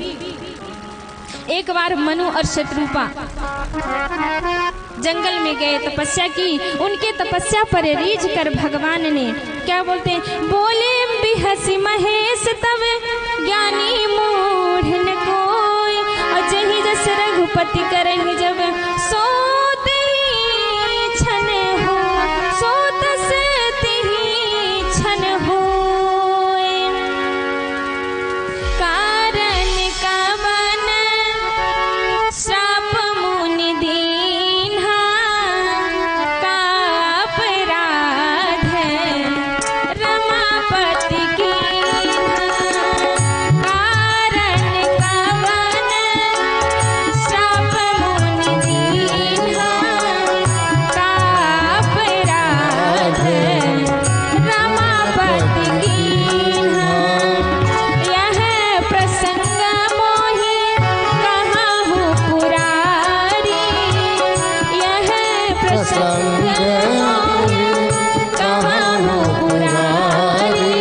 एक बार मनु और शत्रुपा जंगल में गए, तपस्या की। उनके तपस्या पर रीझ कर भगवान ने क्या बोलते हैं, बोले बिहसी महेश तब ज्ञानी मूढ़ न कोई, और जही जस रघुपति करहि जब सोत ही छन हो, सोत से तिहि छन होय। कारण कवन श्राप मुनि दीन्हा, का अपराध रमापति कीन्हा। कारण कवन श्राप मुनि दीन्हा, का अपराध रमापति कीन्हा। यह प्रसंग मोहि कहाहु पुरारी, यह प्रसंग मोहि कहाहु पुरारी।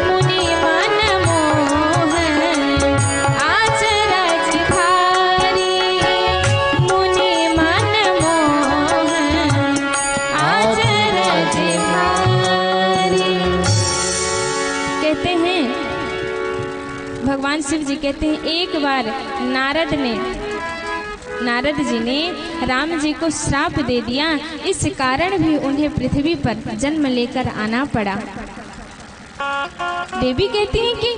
मुनि मन मोहन आचरज धारी, मुनि मन मोहन आचरज धारी। कहते हैं भगवान शिव जी कहते हैं, एक बार नारद जी ने राम जी को श्राप दे दिया, इस कारण भी उन्हें पृथ्वी पर जन्म लेकर आना पड़ा। देवी कहती हैं कि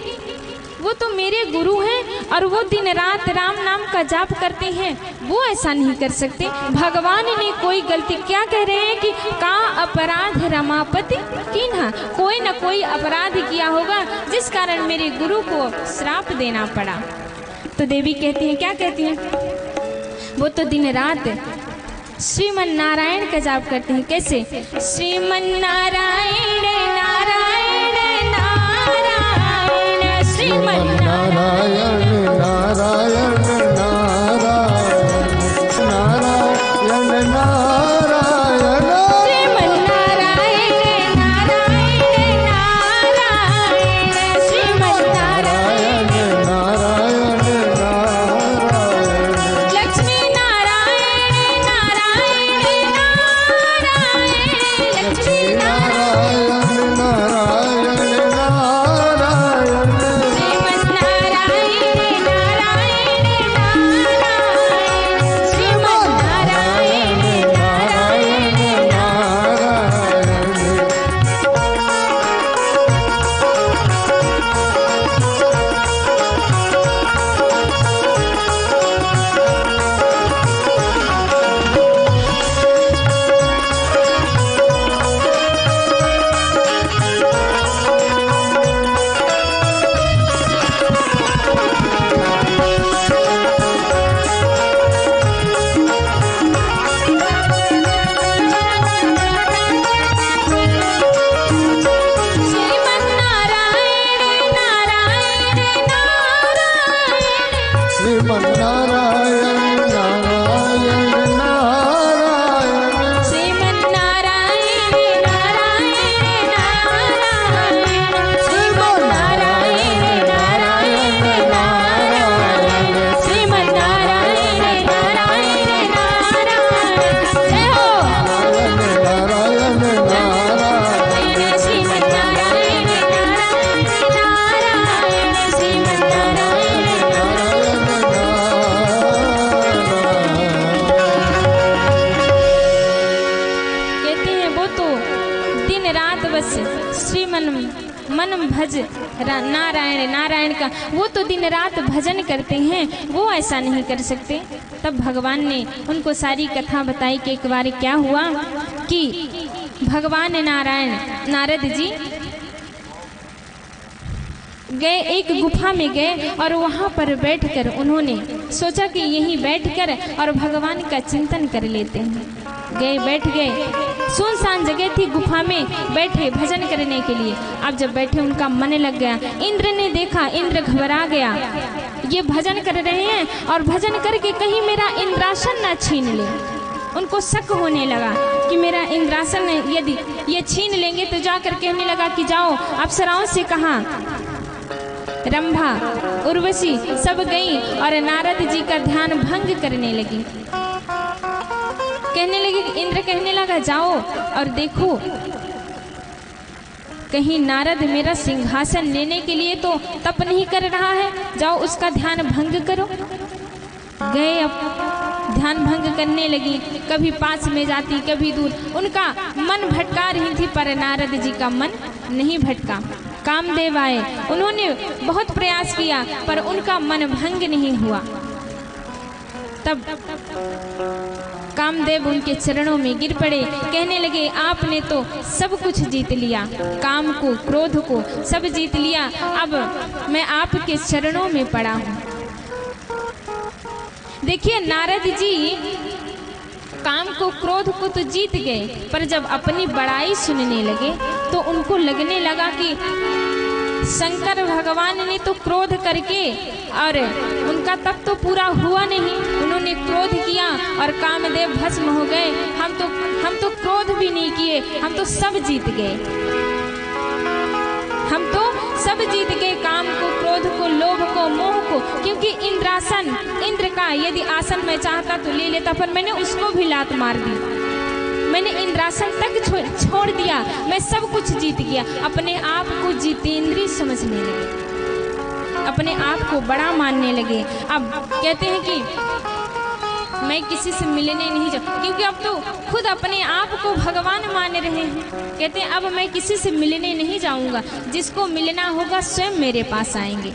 वो तो मेरे गुरु हैं और वो दिन रात राम नाम का जाप करते हैं, वो ऐसा नहीं कर सकते। भगवान ने कोई गलती, क्या कह रहे हैं कि का अपराध रमापति कीन्हा, कोई न कोई अपराध किया होगा जिस कारण मेरे गुरु को श्राप देना पड़ा। तो देवी कहती हैं, क्या कहती हैं, वो तो दिन रात श्रीमन नारायण का जाप करते हैं। कैसे? श्रीमन नारायण नारायण नारायण, श्रीमन नारायण नारायण नारायण नारायण नारायण, श्रीमन नारायण नारायण नारायण, श्रीमन नारायण नारायण नारायण, लक्ष्मी नारायण नारायण नारायण, लक्ष्मी नारायण नारायण नारायण, श्रीमन नारायण नारायण नारायण, श्रीमन नारायण नारायण नारायण। श्रीमन नारायण नारायण नारायण, श्रीमन नारायण नारायण नारायण, श्रीमन नारायण नारायण नारायण, श्रीमन नारायण नारायण मन भज नारायण नारायण का, वो तो दिन रात भजन करते हैं, वो ऐसा नहीं कर सकते। तब भगवान ने उनको सारी कथा बताई कि एक बार क्या हुआ कि भगवान नारायण नारद जी गए, एक गुफा में गए और वहाँ पर बैठकर उन्होंने सोचा कि यहीं बैठकर और भगवान का चिंतन कर लेते हैं। गए, बैठ गए, सुनसान जगह थी, गुफा में बैठे भजन करने के लिए। अब जब बैठे उनका मन लग गया। इंद्र ने देखा, इंद्र घबरा गया, ये भजन कर रहे हैं और भजन करके कहीं मेरा इंद्रासन ना छीन ले। उनको शक होने लगा कि मेरा इंद्रासन यदि ये छीन लेंगे तो जाकर कहने लगा कि जाओ अप्सराओं से कहा, रंभा उर्वशी सब गई और नारद जी का ध्यान भंग करने लगी। कहने लगी, इंद्र कहने लगा जाओ और देखो कहीं नारद मेरा सिंहासन लेने के लिए तो तप नहीं कर रहा है, जाओ उसका ध्यान भंग करो। गए, अब ध्यान भंग करने लगी, कभी पास में जाती कभी दूर। उनका मन भटका रही थी पर नारद जी का मन नहीं भटका। कामदेव आए, उन्होंने बहुत प्रयास किया पर उनका मन भंग नहीं हुआ। तब कामदेव उनके चरणों में गिर पड़े, कहने लगे आपने तो सब कुछ जीत लिया, काम को क्रोध को सब जीत लिया, अब मैं आपके चरणों में पड़ा हूँ। देखिए नारद जी काम को क्रोध को तो जीत गए, पर जब अपनी बड़ाई सुनने लगे तो उनको लगने लगा कि शंकर भगवान ने तो क्रोध करके और उनका तप तो पूरा हुआ नहीं, उन्होंने क्रोध किया और कामदेव भस्म हो गए। हम तो क्रोध भी नहीं किए, हम तो सब जीत गए, हम तो सब जीत गए, काम को क्रोध को लोभ को मोह को। क्योंकि इंद्रासन, इंद्र का यदि आसन मैं चाहता तो ले लेता, पर मैंने उसको भी लात मार दी, मैंने इंद्रासन तक छोड़ दिया, मैं सब कुछ जीत गया। अपने आप को जितेंद्रीय समझने लगे, अपने आप को बड़ा मानने लगे। अब कहते हैं कि मैं किसी से मिलने नहीं जाऊँ, क्योंकि अब तो खुद अपने आप को भगवान मान रहे हैं। कहते हैं अब मैं किसी से मिलने नहीं जाऊंगा, जिसको मिलना होगा स्वयं मेरे पास आएंगे।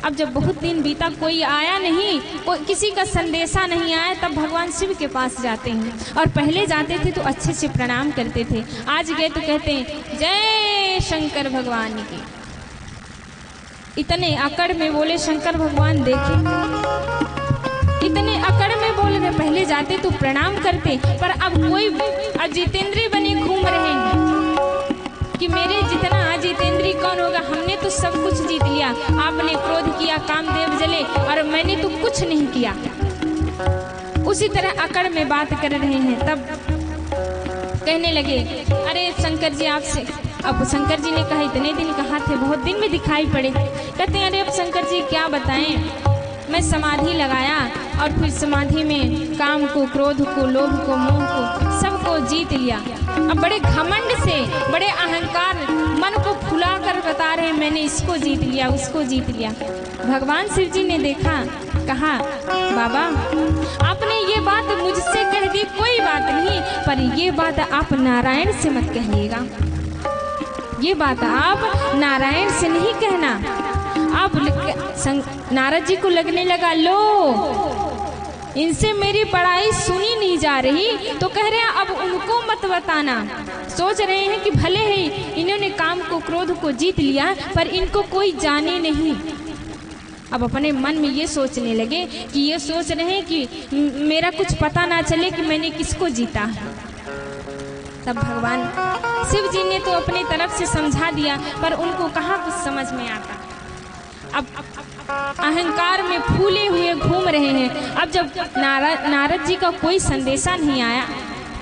अब जब बहुत दिन बीता, कोई आया नहीं, कोई किसी का संदेशा नहीं आया, तब भगवान शिव के पास जाते हैं। और पहले जाते थे तो अच्छे से प्रणाम करते थे, आज गए तो कहते हैं जय शंकर भगवान की। इतने अकड़ में बोले शंकर भगवान देखे, इतने अकड़ में बोल रहे। पहले जाते तो प्रणाम करते, पर अब कोई अजितेंद्रीय बने घूम रहे हैं कि मेरे जितना अजितेंद्रीय कौन होगा, हमने तो सब कुछ जीत लिया, आपने क्रोध किया, कामदेव जले और मैंने तो कुछ नहीं किया। उसी तरह अकड़ में बात कर रहे हैं। तब कहने लगे अरे शंकर जी आपसे, अब शंकर जी ने कहा इतने दिन कहाँ थे, बहुत दिन में दिखाई पड़े। कहते हैं अरे अब शंकर जी क्या बताएं, मैं समाधि लगाया और फिर समाधि में काम को क्रोध को लोभ को मोह को सबको जीत लिया। अब बड़े घमंड से, बड़े अहंकार, मन को फुला कर बता रहे मैंने इसको जीत लिया उसको जीत लिया। भगवान शिव जी ने देखा, कहा बाबा आपने ये बात मुझसे कह दी, कोई बात नहीं, पर ये बात आप नारायण से मत कहिएगा, ये बात आप नारायण से नहीं कहना। आप नारद जी को लगने लगा लो इनसे मेरी पढ़ाई सुनी नहीं जा रही, तो कह रहे हैं अब उनको मत बताना। सोच रहे हैं कि भले ही इन्होंने काम को क्रोध को जीत लिया, पर इनको कोई जाने नहीं। अब अपने मन में ये सोचने लगे कि ये सोच रहे हैं कि मेरा कुछ पता ना चले कि मैंने किसको जीता है। तब भगवान शिव जी ने तो अपने तरफ से समझा दिया, पर उनको कहाँ कुछ समझ में आता। अब अहंकार में फूले हुए घूम रहे हैं। अब जब नारद जी का कोई संदेशा नहीं आया,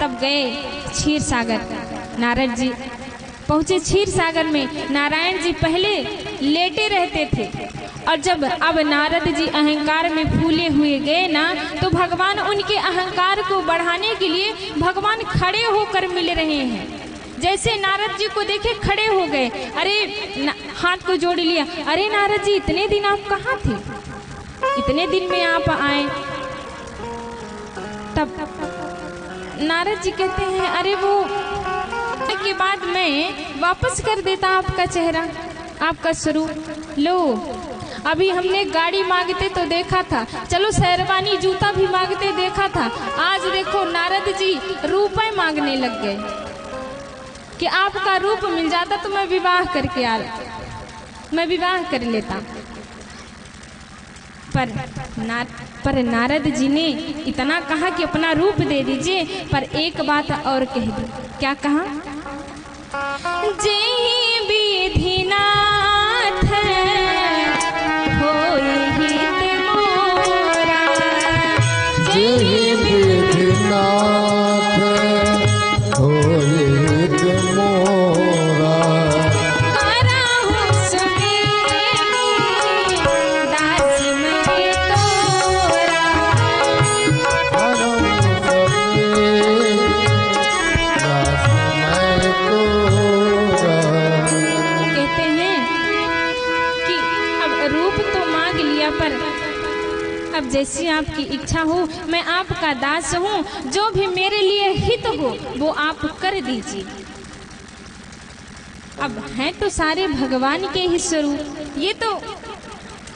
तब गए क्षीर सागर। नारद जी पहुँचे क्षीर सागर में। नारायण जी पहले लेटे रहते थे, और जब अब नारद जी अहंकार में फूले हुए गए ना, तो भगवान उनके अहंकार को बढ़ाने के लिए भगवान खड़े होकर मिल रहे हैं। जैसे नारद जी को देखे खड़े हो गए, अरे हाथ को जोड़ लिया, अरे नारद जी इतने दिन आप कहाँ थे, इतने दिन में आप आए। तब नारद जी कहते हैं अरे वो मांगने के बाद मैं वापस कर देता आपका चेहरा, आपका स्वरूप। लो अभी हमने गाड़ी मांगते तो देखा था, चलो शेरवानी जूता भी मांगते देखा था, आज देखो नारद जी रुपए मांगने लग गए कि आपका रूप मिल जाता तो मैं विवाह करके मैं विवाह कर लेता। पर नारद जी ने इतना कहा कि अपना रूप दे दीजिए, पर एक बात और कह दी। क्या कहा? जय विधिनाथ होई हित मोरा, जय विधिनाथ होई हित मोरा, कराहु सुमेरी दासी मैं तोरा, परम सती दास मैं तोरा। कहते हैं कि अब रूप तो मांग लिया, पर अब जैसी आपकी इच्छा हो, मैं आपका दास हूँ, जो भी मेरे लिए हित हो वो आप कर दीजिए। अब हैं तो सारे भगवान के ही स्वरूप, ये तो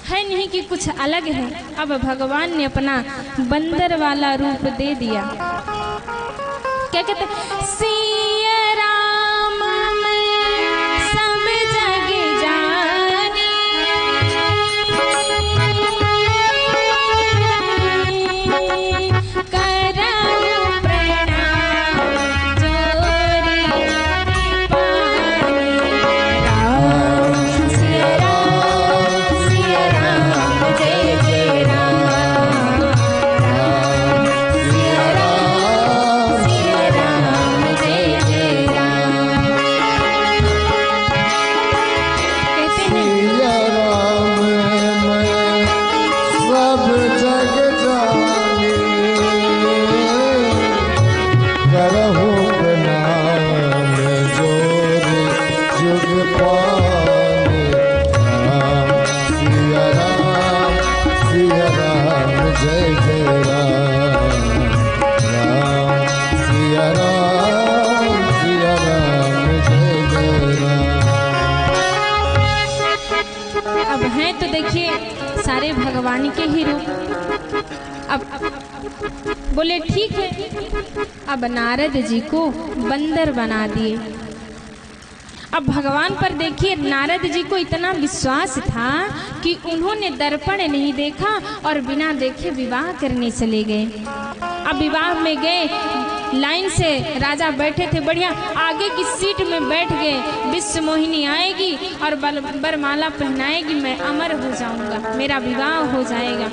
है नहीं कि कुछ अलग है। अब भगवान ने अपना बंदर वाला रूप दे दिया। क्या कहते? सिया राम मैं सब जग जानी, करहु प्रणाम जोरी पानी। राम सिया राम जय जय राम, राम सिया राम जय जय राम। कहते हैं सिया राम मैं सब जग जानी, करहु प्रणाम जोरी जुग पानी। राम सिया राम जय जय राम, राम सिया राम जय जय राम। अब हैं तो देखिए सारे भगवान के ही रूप। अब बोले ठीक है, अब नारद जी को बंदर बना दिए। अब भगवान पर देखिए नारद जी को इतना विश्वास था कि उन्होंने दर्पण नहीं देखा और बिना देखे विवाह करने चले गए। अब विवाह में गए, लाइन से राजा बैठे थे, बढ़िया आगे की सीट में बैठ गए। विश्व मोहिनी आएगी और बरमाला पहनाएगी, मैं अमर हो जाऊंगा, मेरा विवाह हो जाएगा।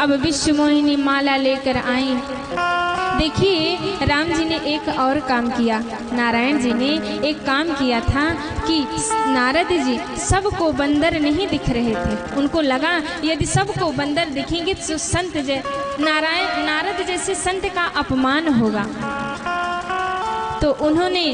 अब विश्व मोहिनी माला लेकर आई। देखिए राम जी ने एक और काम किया, नारायण जी ने एक काम किया था कि नारद जी सबको बंदर नहीं दिख रहे थे। उनको लगा यदि सबको बंदर दिखेंगे तो संत नारद जैसे संत का अपमान होगा, तो उन्होंने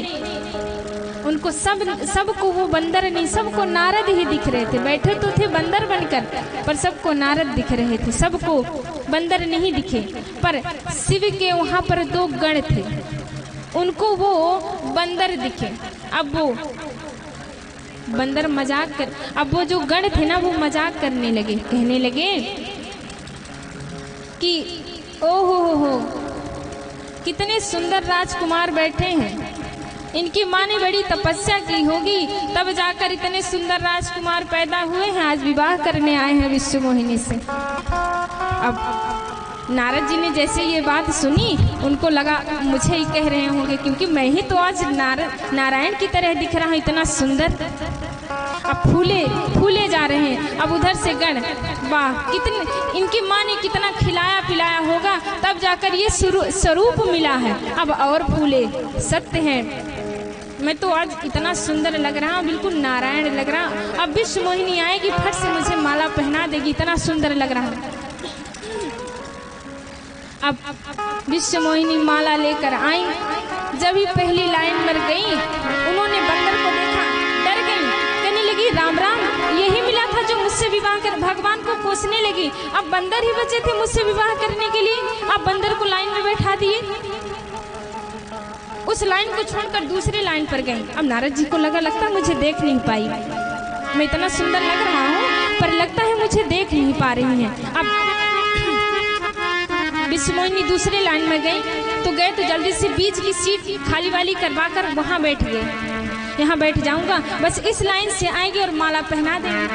उनको सबको वो बंदर नहीं, सबको नारद ही दिख रहे थे। बैठे तो थे बंदर बनकर, पर सबको नारद दिख रहे थे, सबको बंदर नहीं दिखे। पर शिव के वहाँ पर दो गण थे, उनको वो बंदर दिखे। अब वो बंदर मजाक कर, अब वो जो गण थे ना वो मजाक करने लगे, कहने लगे कि ओ हो कितने सुंदर राजकुमार बैठे हैं, इनकी माँ ने बड़ी तपस्या की होगी तब जाकर इतने सुंदर राजकुमार पैदा हुए हैं, आज विवाह करने आए हैं विश्व मोहिनी से। अब नारद जी ने जैसे ये बात सुनी, उनको लगा मुझे ही कह रहे होंगे, क्योंकि मैं ही तो आज नारायण की तरह दिख रहा हूँ, इतना सुंदर। अब फूले जा रहे हैं। अब उधर से गण, वाह कितने इनकी माँ ने कितना खिलाया पिलाया होगा तब जाकर ये स्वरूप मिला है। अब और फूले, सत्य है मैं तो आज इतना सुंदर लग रहा हूँ, बिल्कुल नारायण लग रहा हूँ। अब विश्व मोहिनी आएगी, फट से मुझे माला पहना देगी, इतना सुंदर लग रहा है। अब विश्व मोहिनी माला लेकर आई। जब ही पहली लाइन पर गई, उन्होंने बंदर को देखा, डर गई, कहने लगी राम राम, यही मिला था जो मुझसे विवाह कर। भगवान को कोसने लगी, अब बंदर ही बचे थे मुझसे विवाह करने के लिए, अब बंदर को लाइन में बैठा दिए। उस लाइन को छोड़कर दूसरी लाइन पर गई। अब नारद जी को लगता मुझे देख नहीं पाई, मैं इतना सुंदर लग रहा हूँ पर लगता है मुझे देख नहीं पा रही हैं। अब विश्वमोहिनी दूसरी लाइन में गई तो जल्दी से बीच की सीट खाली वाली करवा कर वहाँ बैठ गए। यहाँ बैठ जाऊंगा, बस इस लाइन से आएंगे और माला पहना देंगे।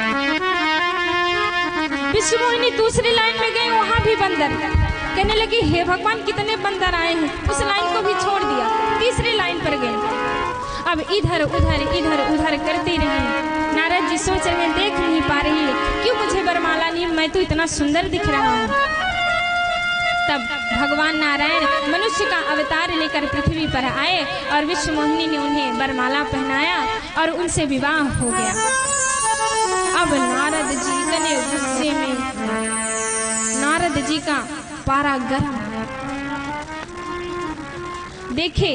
विश्वमोहिनी दूसरी लाइन में गई, वहाँ भी बंदर। कहने लगी हे भगवान कितने बंदर आए हैं, उस लाइन को भी छोड़ दिया, तीसरी लाइन पर गए। अब इधर उधर करती रही। नारद जी सोच रहे हैं देख नहीं पा रही है, क्यों मुझे वरमाला नहीं, मैं तो इतना सुंदर दिख रहा हूँ। तब भगवान नारायण मनुष्य का अवतार लेकर पृथ्वी पर आए और विश्वमोहिनी ने उन्हें वरमाला पहनाया और उनसे विवाह हो गया। अब नारद जी इतने गुस्से में, नारद जी का पारा गर्म, देखे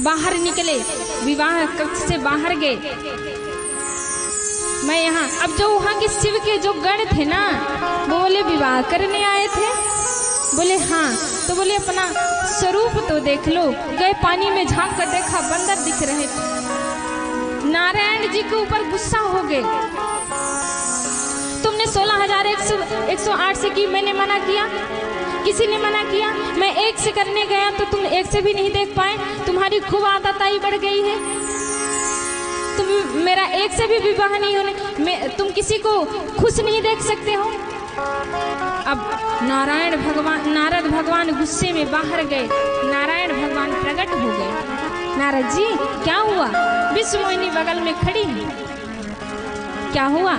बाहर निकले, विवाह कक्ष से बाहर गए। मैं यहाँ, अब जो वहाँ के शिव के जो गण थे ना, वो बोले विवाह करने आए थे। बोले हाँ, तो बोले अपना स्वरूप तो देख लो। गए पानी में झांक कर देखा, बंदर दिख रहे थे। नारायण जी के ऊपर गुस्सा हो गए, तुमने 16,108 से की, मैंने मना किया, किसी ने मना किया? मैं एक से करने गया तो तुम एक से भी नहीं देख पाए, तुम्हारी खूब आदताई बढ़ गई है, तुम मेरा एक से भी विवाह नहीं होने, तुम किसी को खुश नहीं देख सकते हो। अब नारद भगवान गुस्से में बाहर गए, नारायण भगवान प्रकट हो गए। नारद जी क्या हुआ? विश्वमोहिनी बगल में खड़ी है, क्या हुआ?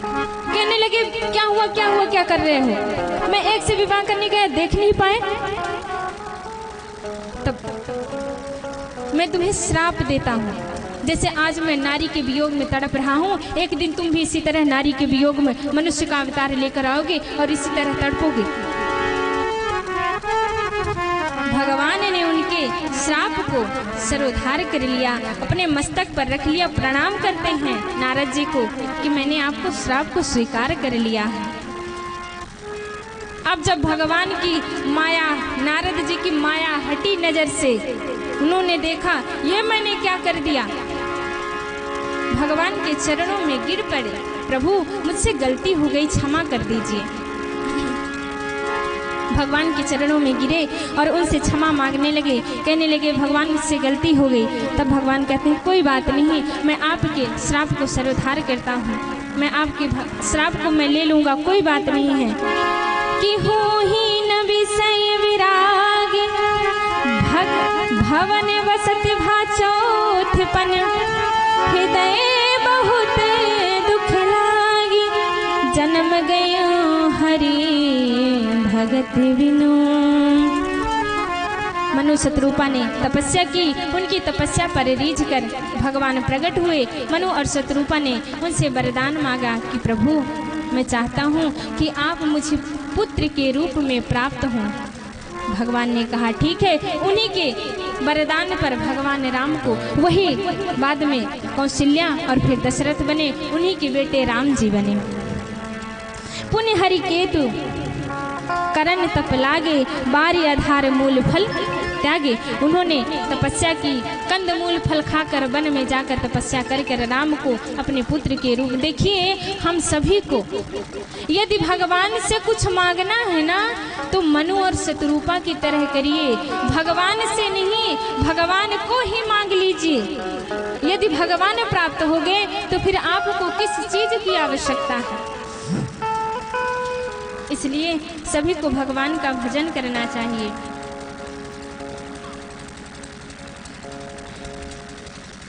कहने लगे क्या हुआ क्या कर रहे हो? मैं एक से विवाह करने गया, देख नहीं पाए। तब मैं तुम्हें श्राप देता हूँ, जैसे आज मैं नारी के वियोग में तड़प रहा हूँ, एक दिन तुम भी इसी तरह नारी के वियोग में मनुष्य का अवतार लेकर आओगे और इसी तरह तड़पोगे। भगवान ने उनके श्राप को सरोधार कर लिया, अपने मस्तक पर रख लिया। प्रणाम करते हैं नारद जी को कि मैंने आपको श्राप को स्वीकार कर लिया है। अब जब भगवान की माया, नारद जी की माया हटी नजर से, उन्होंने देखा ये मैंने क्या कर दिया, भगवान के चरणों में गिर पड़े, प्रभु मुझसे गलती हो गई, क्षमा कर दीजिए। भगवान के चरणों में गिरे और उनसे क्षमा मांगने लगे, कहने लगे भगवान मुझसे गलती हो गई। तब भगवान कहते हैं कोई बात नहीं, मैं आपके श्राप को सरोधार करता हूँ, मैं आपके श्राप को मैं ले लूँगा, कोई बात नहीं है। कि हो ही न विषय विराग, भवन वसत भाचौथपन, हृदय बहुत दुख लागी, जन्म गयो हरि भगत बिनु। मनु शत्रुपा ने तपस्या की, उनकी तपस्या पर रीझ कर भगवान प्रकट हुए। मनु और शत्रुपा ने उनसे वरदान मांगा कि प्रभु मैं चाहता हूँ कि आप मुझे पुत्र के रूप में प्राप्त हों। भगवान ने कहा ठीक है। उन्हीं के वरदान पर भगवान राम को वही बाद में कौशल्या और फिर दशरथ बने, उन्हीं के बेटे राम जी बने। पुण्य हरि केतु करण तप लागे, बारी आधार मूल फल त्यागे। उन्होंने तपस्या की, कंद मूल फल खाकर वन में जाकर तपस्या कर राम को अपने पुत्र के रूप। देखिए हम सभी को यदि भगवान से कुछ मांगना है ना तो मनु और शत्रुपा की तरह करिए, भगवान से नहीं भगवान को ही मांग लीजिए। यदि भगवान प्राप्त हो गए तो फिर आपको किस चीज की आवश्यकता है। इसलिए सभी को भगवान का भजन करना चाहिए।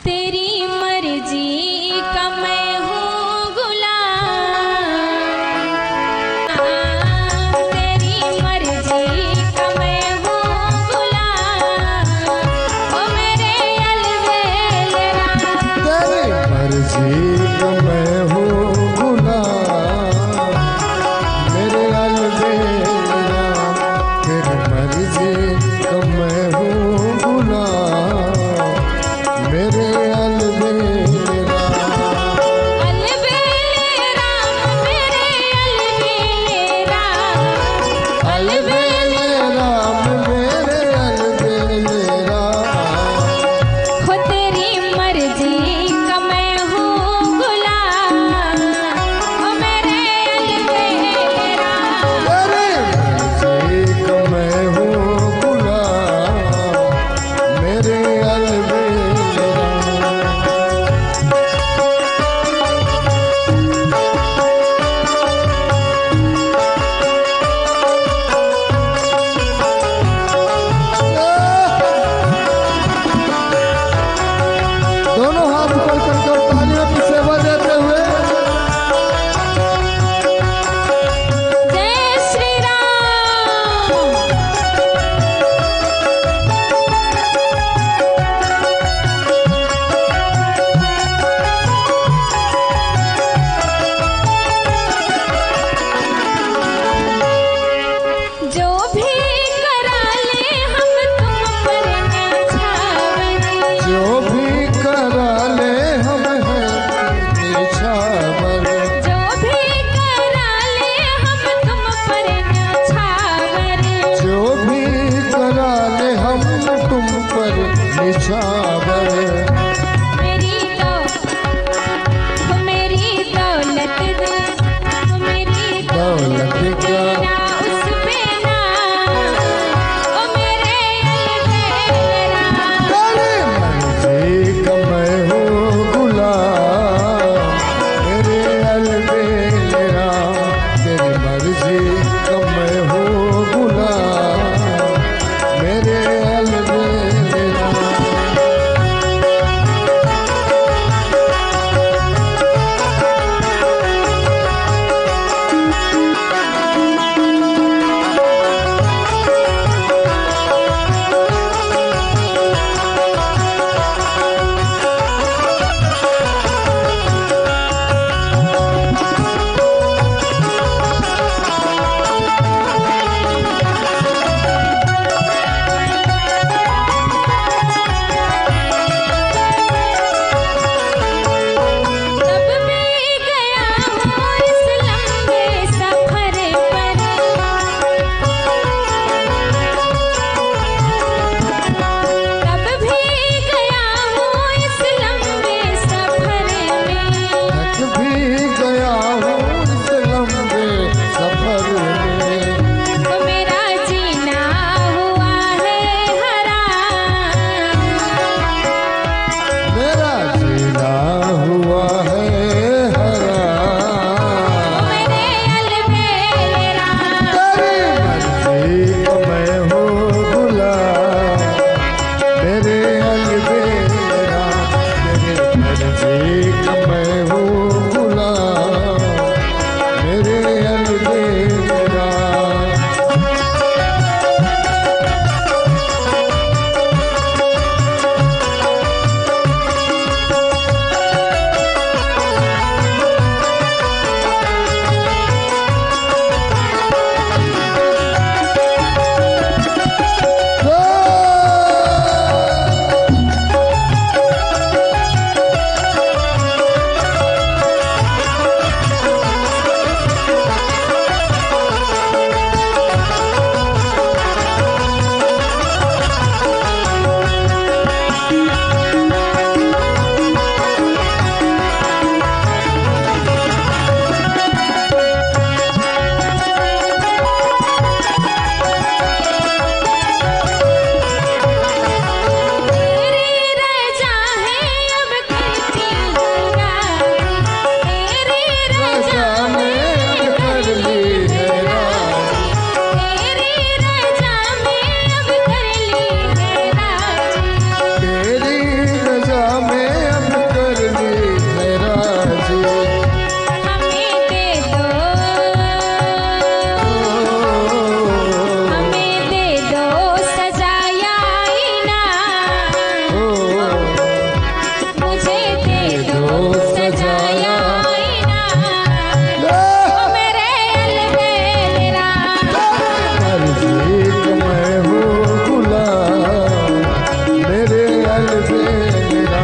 तेरी मर्जी का मैं हूँ गुलाम, तेरी मर्जी का मैं हूँ गुलाम, ओ मेरे अलवेल राम। तेरी मर्जी का मैं हूँ गुलाम, मेरे अलवेल राम। तेरी मर्जी दौलत क्या उस पे ना ओ मेरे अलबेला। तेरी मर्जी का मैं हूँ गुलाम मेरे अलबेला। तेरी मर्जी का मैं हूँ गुलाम मेरे अलबेला। तब भी गया हूँ इस लंबे सफर पर, तब भी गया हूँ इस लंबे सफर में। थक भी गया हूँ इस लंबे सफर में। तो मेरा जीना हुआ है हराम, मेरा जीना हुआ है हराम। मेरे अलबेला। तेरी मर्जी का मैं हूँ गुलाम मेरे अलबेला। तेरी मर्जी का मैं हूँ गुलाम मेरे अलबेला। तेरी रजा है अब करती हूँ राजी, तेरी रजा में अब कर ली है राजी, तेरी रजा में अब कर ली है राजी। तेरी रजा में अब कर ली है राजी। हमें दे दो, हमें दे दो सजाया इनाम, मुझे दे दो सजाया इनाम, ओ मेरे अलबेला। मर्जी का मैं हूँ गुलाम मेरे अलबेला।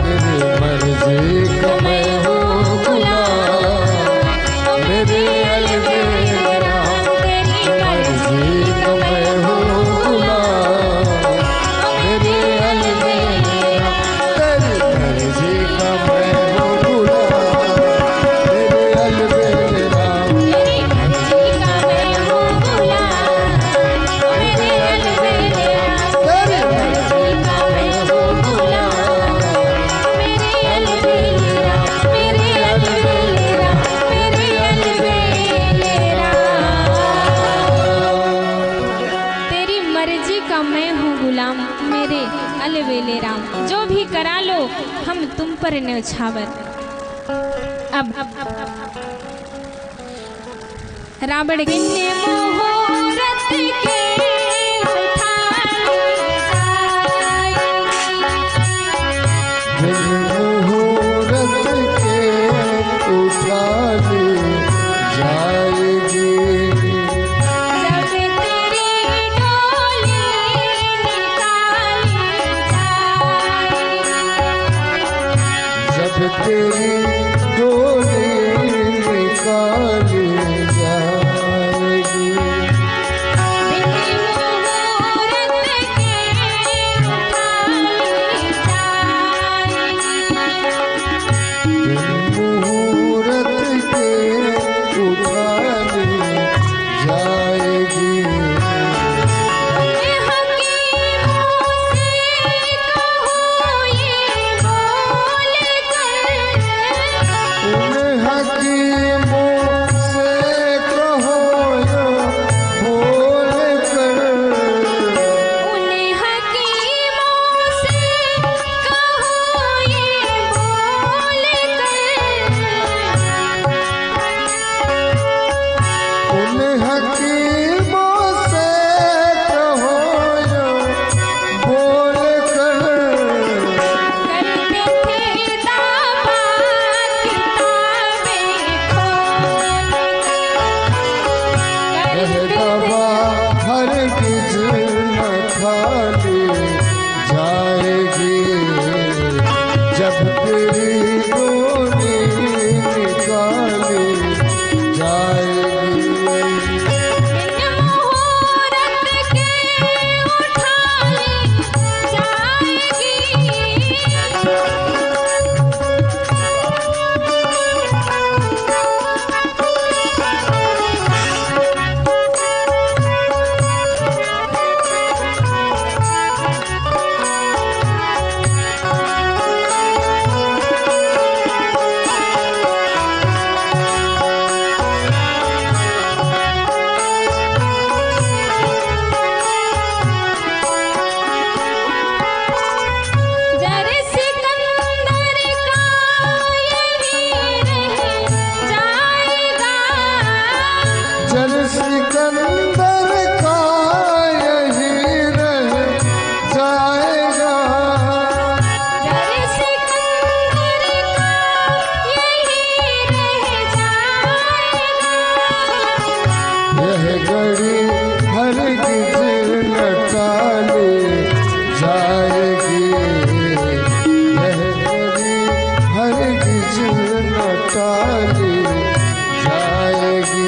तेरी मर्जी का मैं हूँ गुलाम मेरे अलबेला। तेरी मर्जी का मैं हूँ गुलाम मेरे अलबेला। तेरी मर्जी का मैं हूँ गुलाम मेरे अलबेला। तेरी मर्जी का मैं हूँ गुलाम मेरे अलबेला। तेरी मर्जी का मैं हूँ गुलाम मेरे अलबेला, मेरे अलबेला, मेरे अलबेला। तेरी मर्जी का मैं हूँ गुलाम मेरे अलबेले राम। जो भी करा लो हम तुम पर न्यौछावर। अब रावण के मुहूर्त के उठा मुहूर्त के उठा ली जाएगी। जब तेरी डोली निकाली जाएगी, जब तेरी डोली निकाली जाएगी। बिन उन हकीमों से कहो यो बोल कर करते थे दावा किताबें खोल यह करते दवा हरगिज न खाली जाएगी जब तेरी डोली निकाली जाएगी। बिन मुहूर्त के उठा ली जाएगी। जर सिकंदर का यही रह जाएगा। जल सिकंदर का यही रह जाएगा। जर सिकंदर का यही रह जाएगा। यह घड़ी हरगिज न टाली जाएगी। यह घड़ी हरगिज न टाली जाएगी।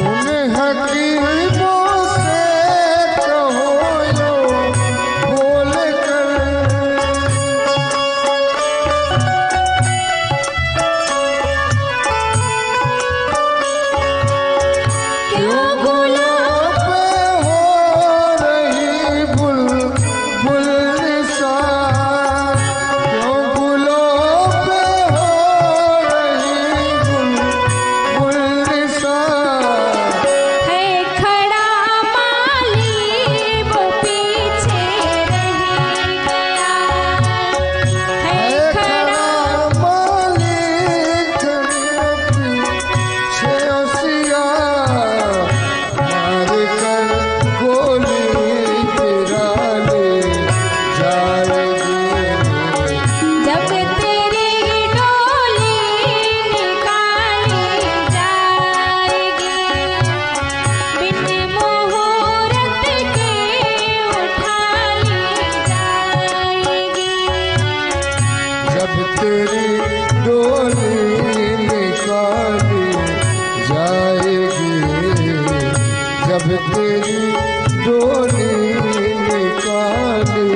उन हकीमों से कहो यो बोल कर क्यों गुलाब पे हो रही बुलबुल निसार। क्यों गुलाब पे हो रही बुलबुल निसार। है खड़ा माली वो पीछे रह गया। है खड़ा मालिक पीछे ओसिया मार कर गोली गिरा ले जाएगी। जब तेरी डोली निकाली जाएगी। बिन मुहूर्त के उठा ली जाएगी। जब तेरी डोली निकाली जाएगी। जब तेरी डोली निकाली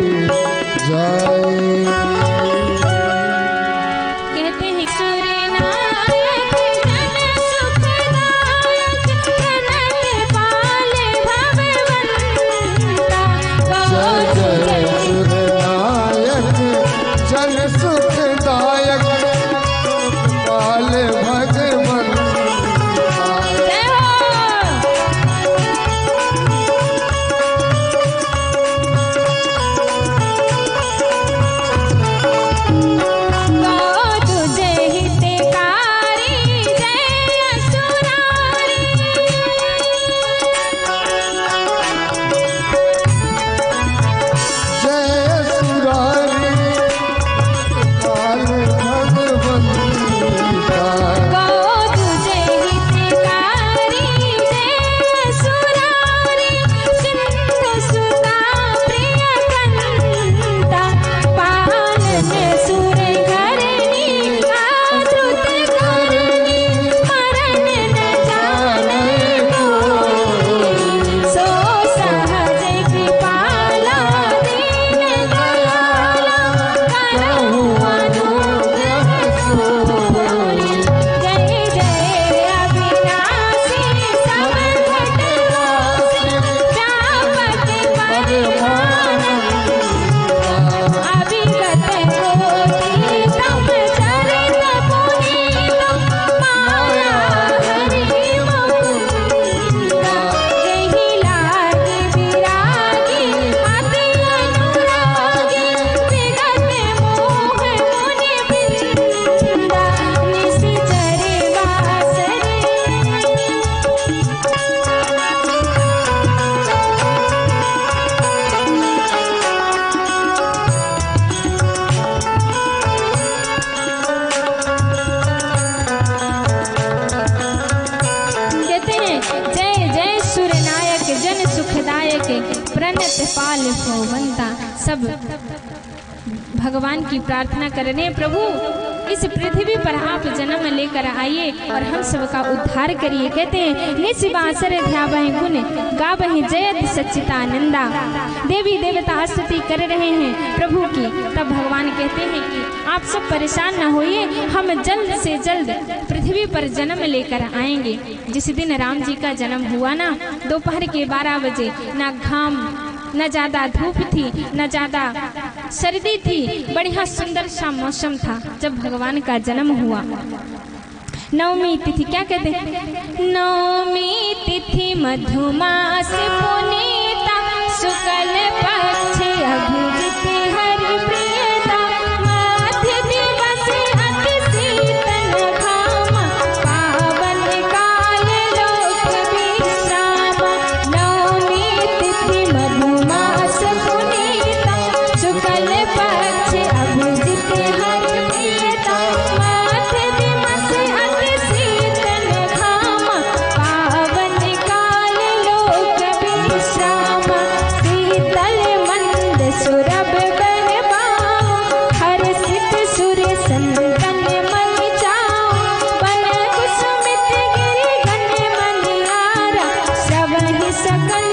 जाएगी। कहते हैं सूर्यनायक जन सुखदायक जगत पाले भगवंता। जय जय सुरनायक जन सुखदायक पाल भगवंता। जय हो। प्रणत पाल सोवंता। सब भगवान की प्रार्थना करने, प्रभु इस पृथ्वी पर आप जन्म लेकर आइए और हम सबका उद्धार करिए। कहते हैं निस बासर ध्यावहि गुण गावहि जयत सच्चिदानंदा। देवी देवता स्तुति कर रहे हैं प्रभु की, तब भगवान कहते हैं कि आप सब परेशान न होइए, हम जल्द से जल्द पृथ्वी पर जन्म लेकर आएंगे। जिस दिन राम जी का जन्म हुआ ना, दोपहर के 12 बजे, ना घाम न ज़्यादा धूप थी न ज़्यादा सर्दी थी, बढ़िया सुंदर सा मौसम था जब भगवान का जन्म हुआ। नवमी तिथि, क्या कहते हैं, नवमी तिथि मधुमास पुनीता, शुक्ल पक्ष अभिजित हरि प्रियता, मध्य दिवस अति शीतल घाम, पावन काल लोक विश्राम। नवमी तिथि मधुमास पुनीता, शुक्ल पक्ष अभिजित हरि प्रियता, मध्य दिवस अति शीतल घाम, पावन काल लोक विश्राम। शीतल मंद सुरभ बर बाओ, हर्षित सुर संतन मन चाओ, बन कुसुमित गिरि घन मनिहारा, श्रवहि सकल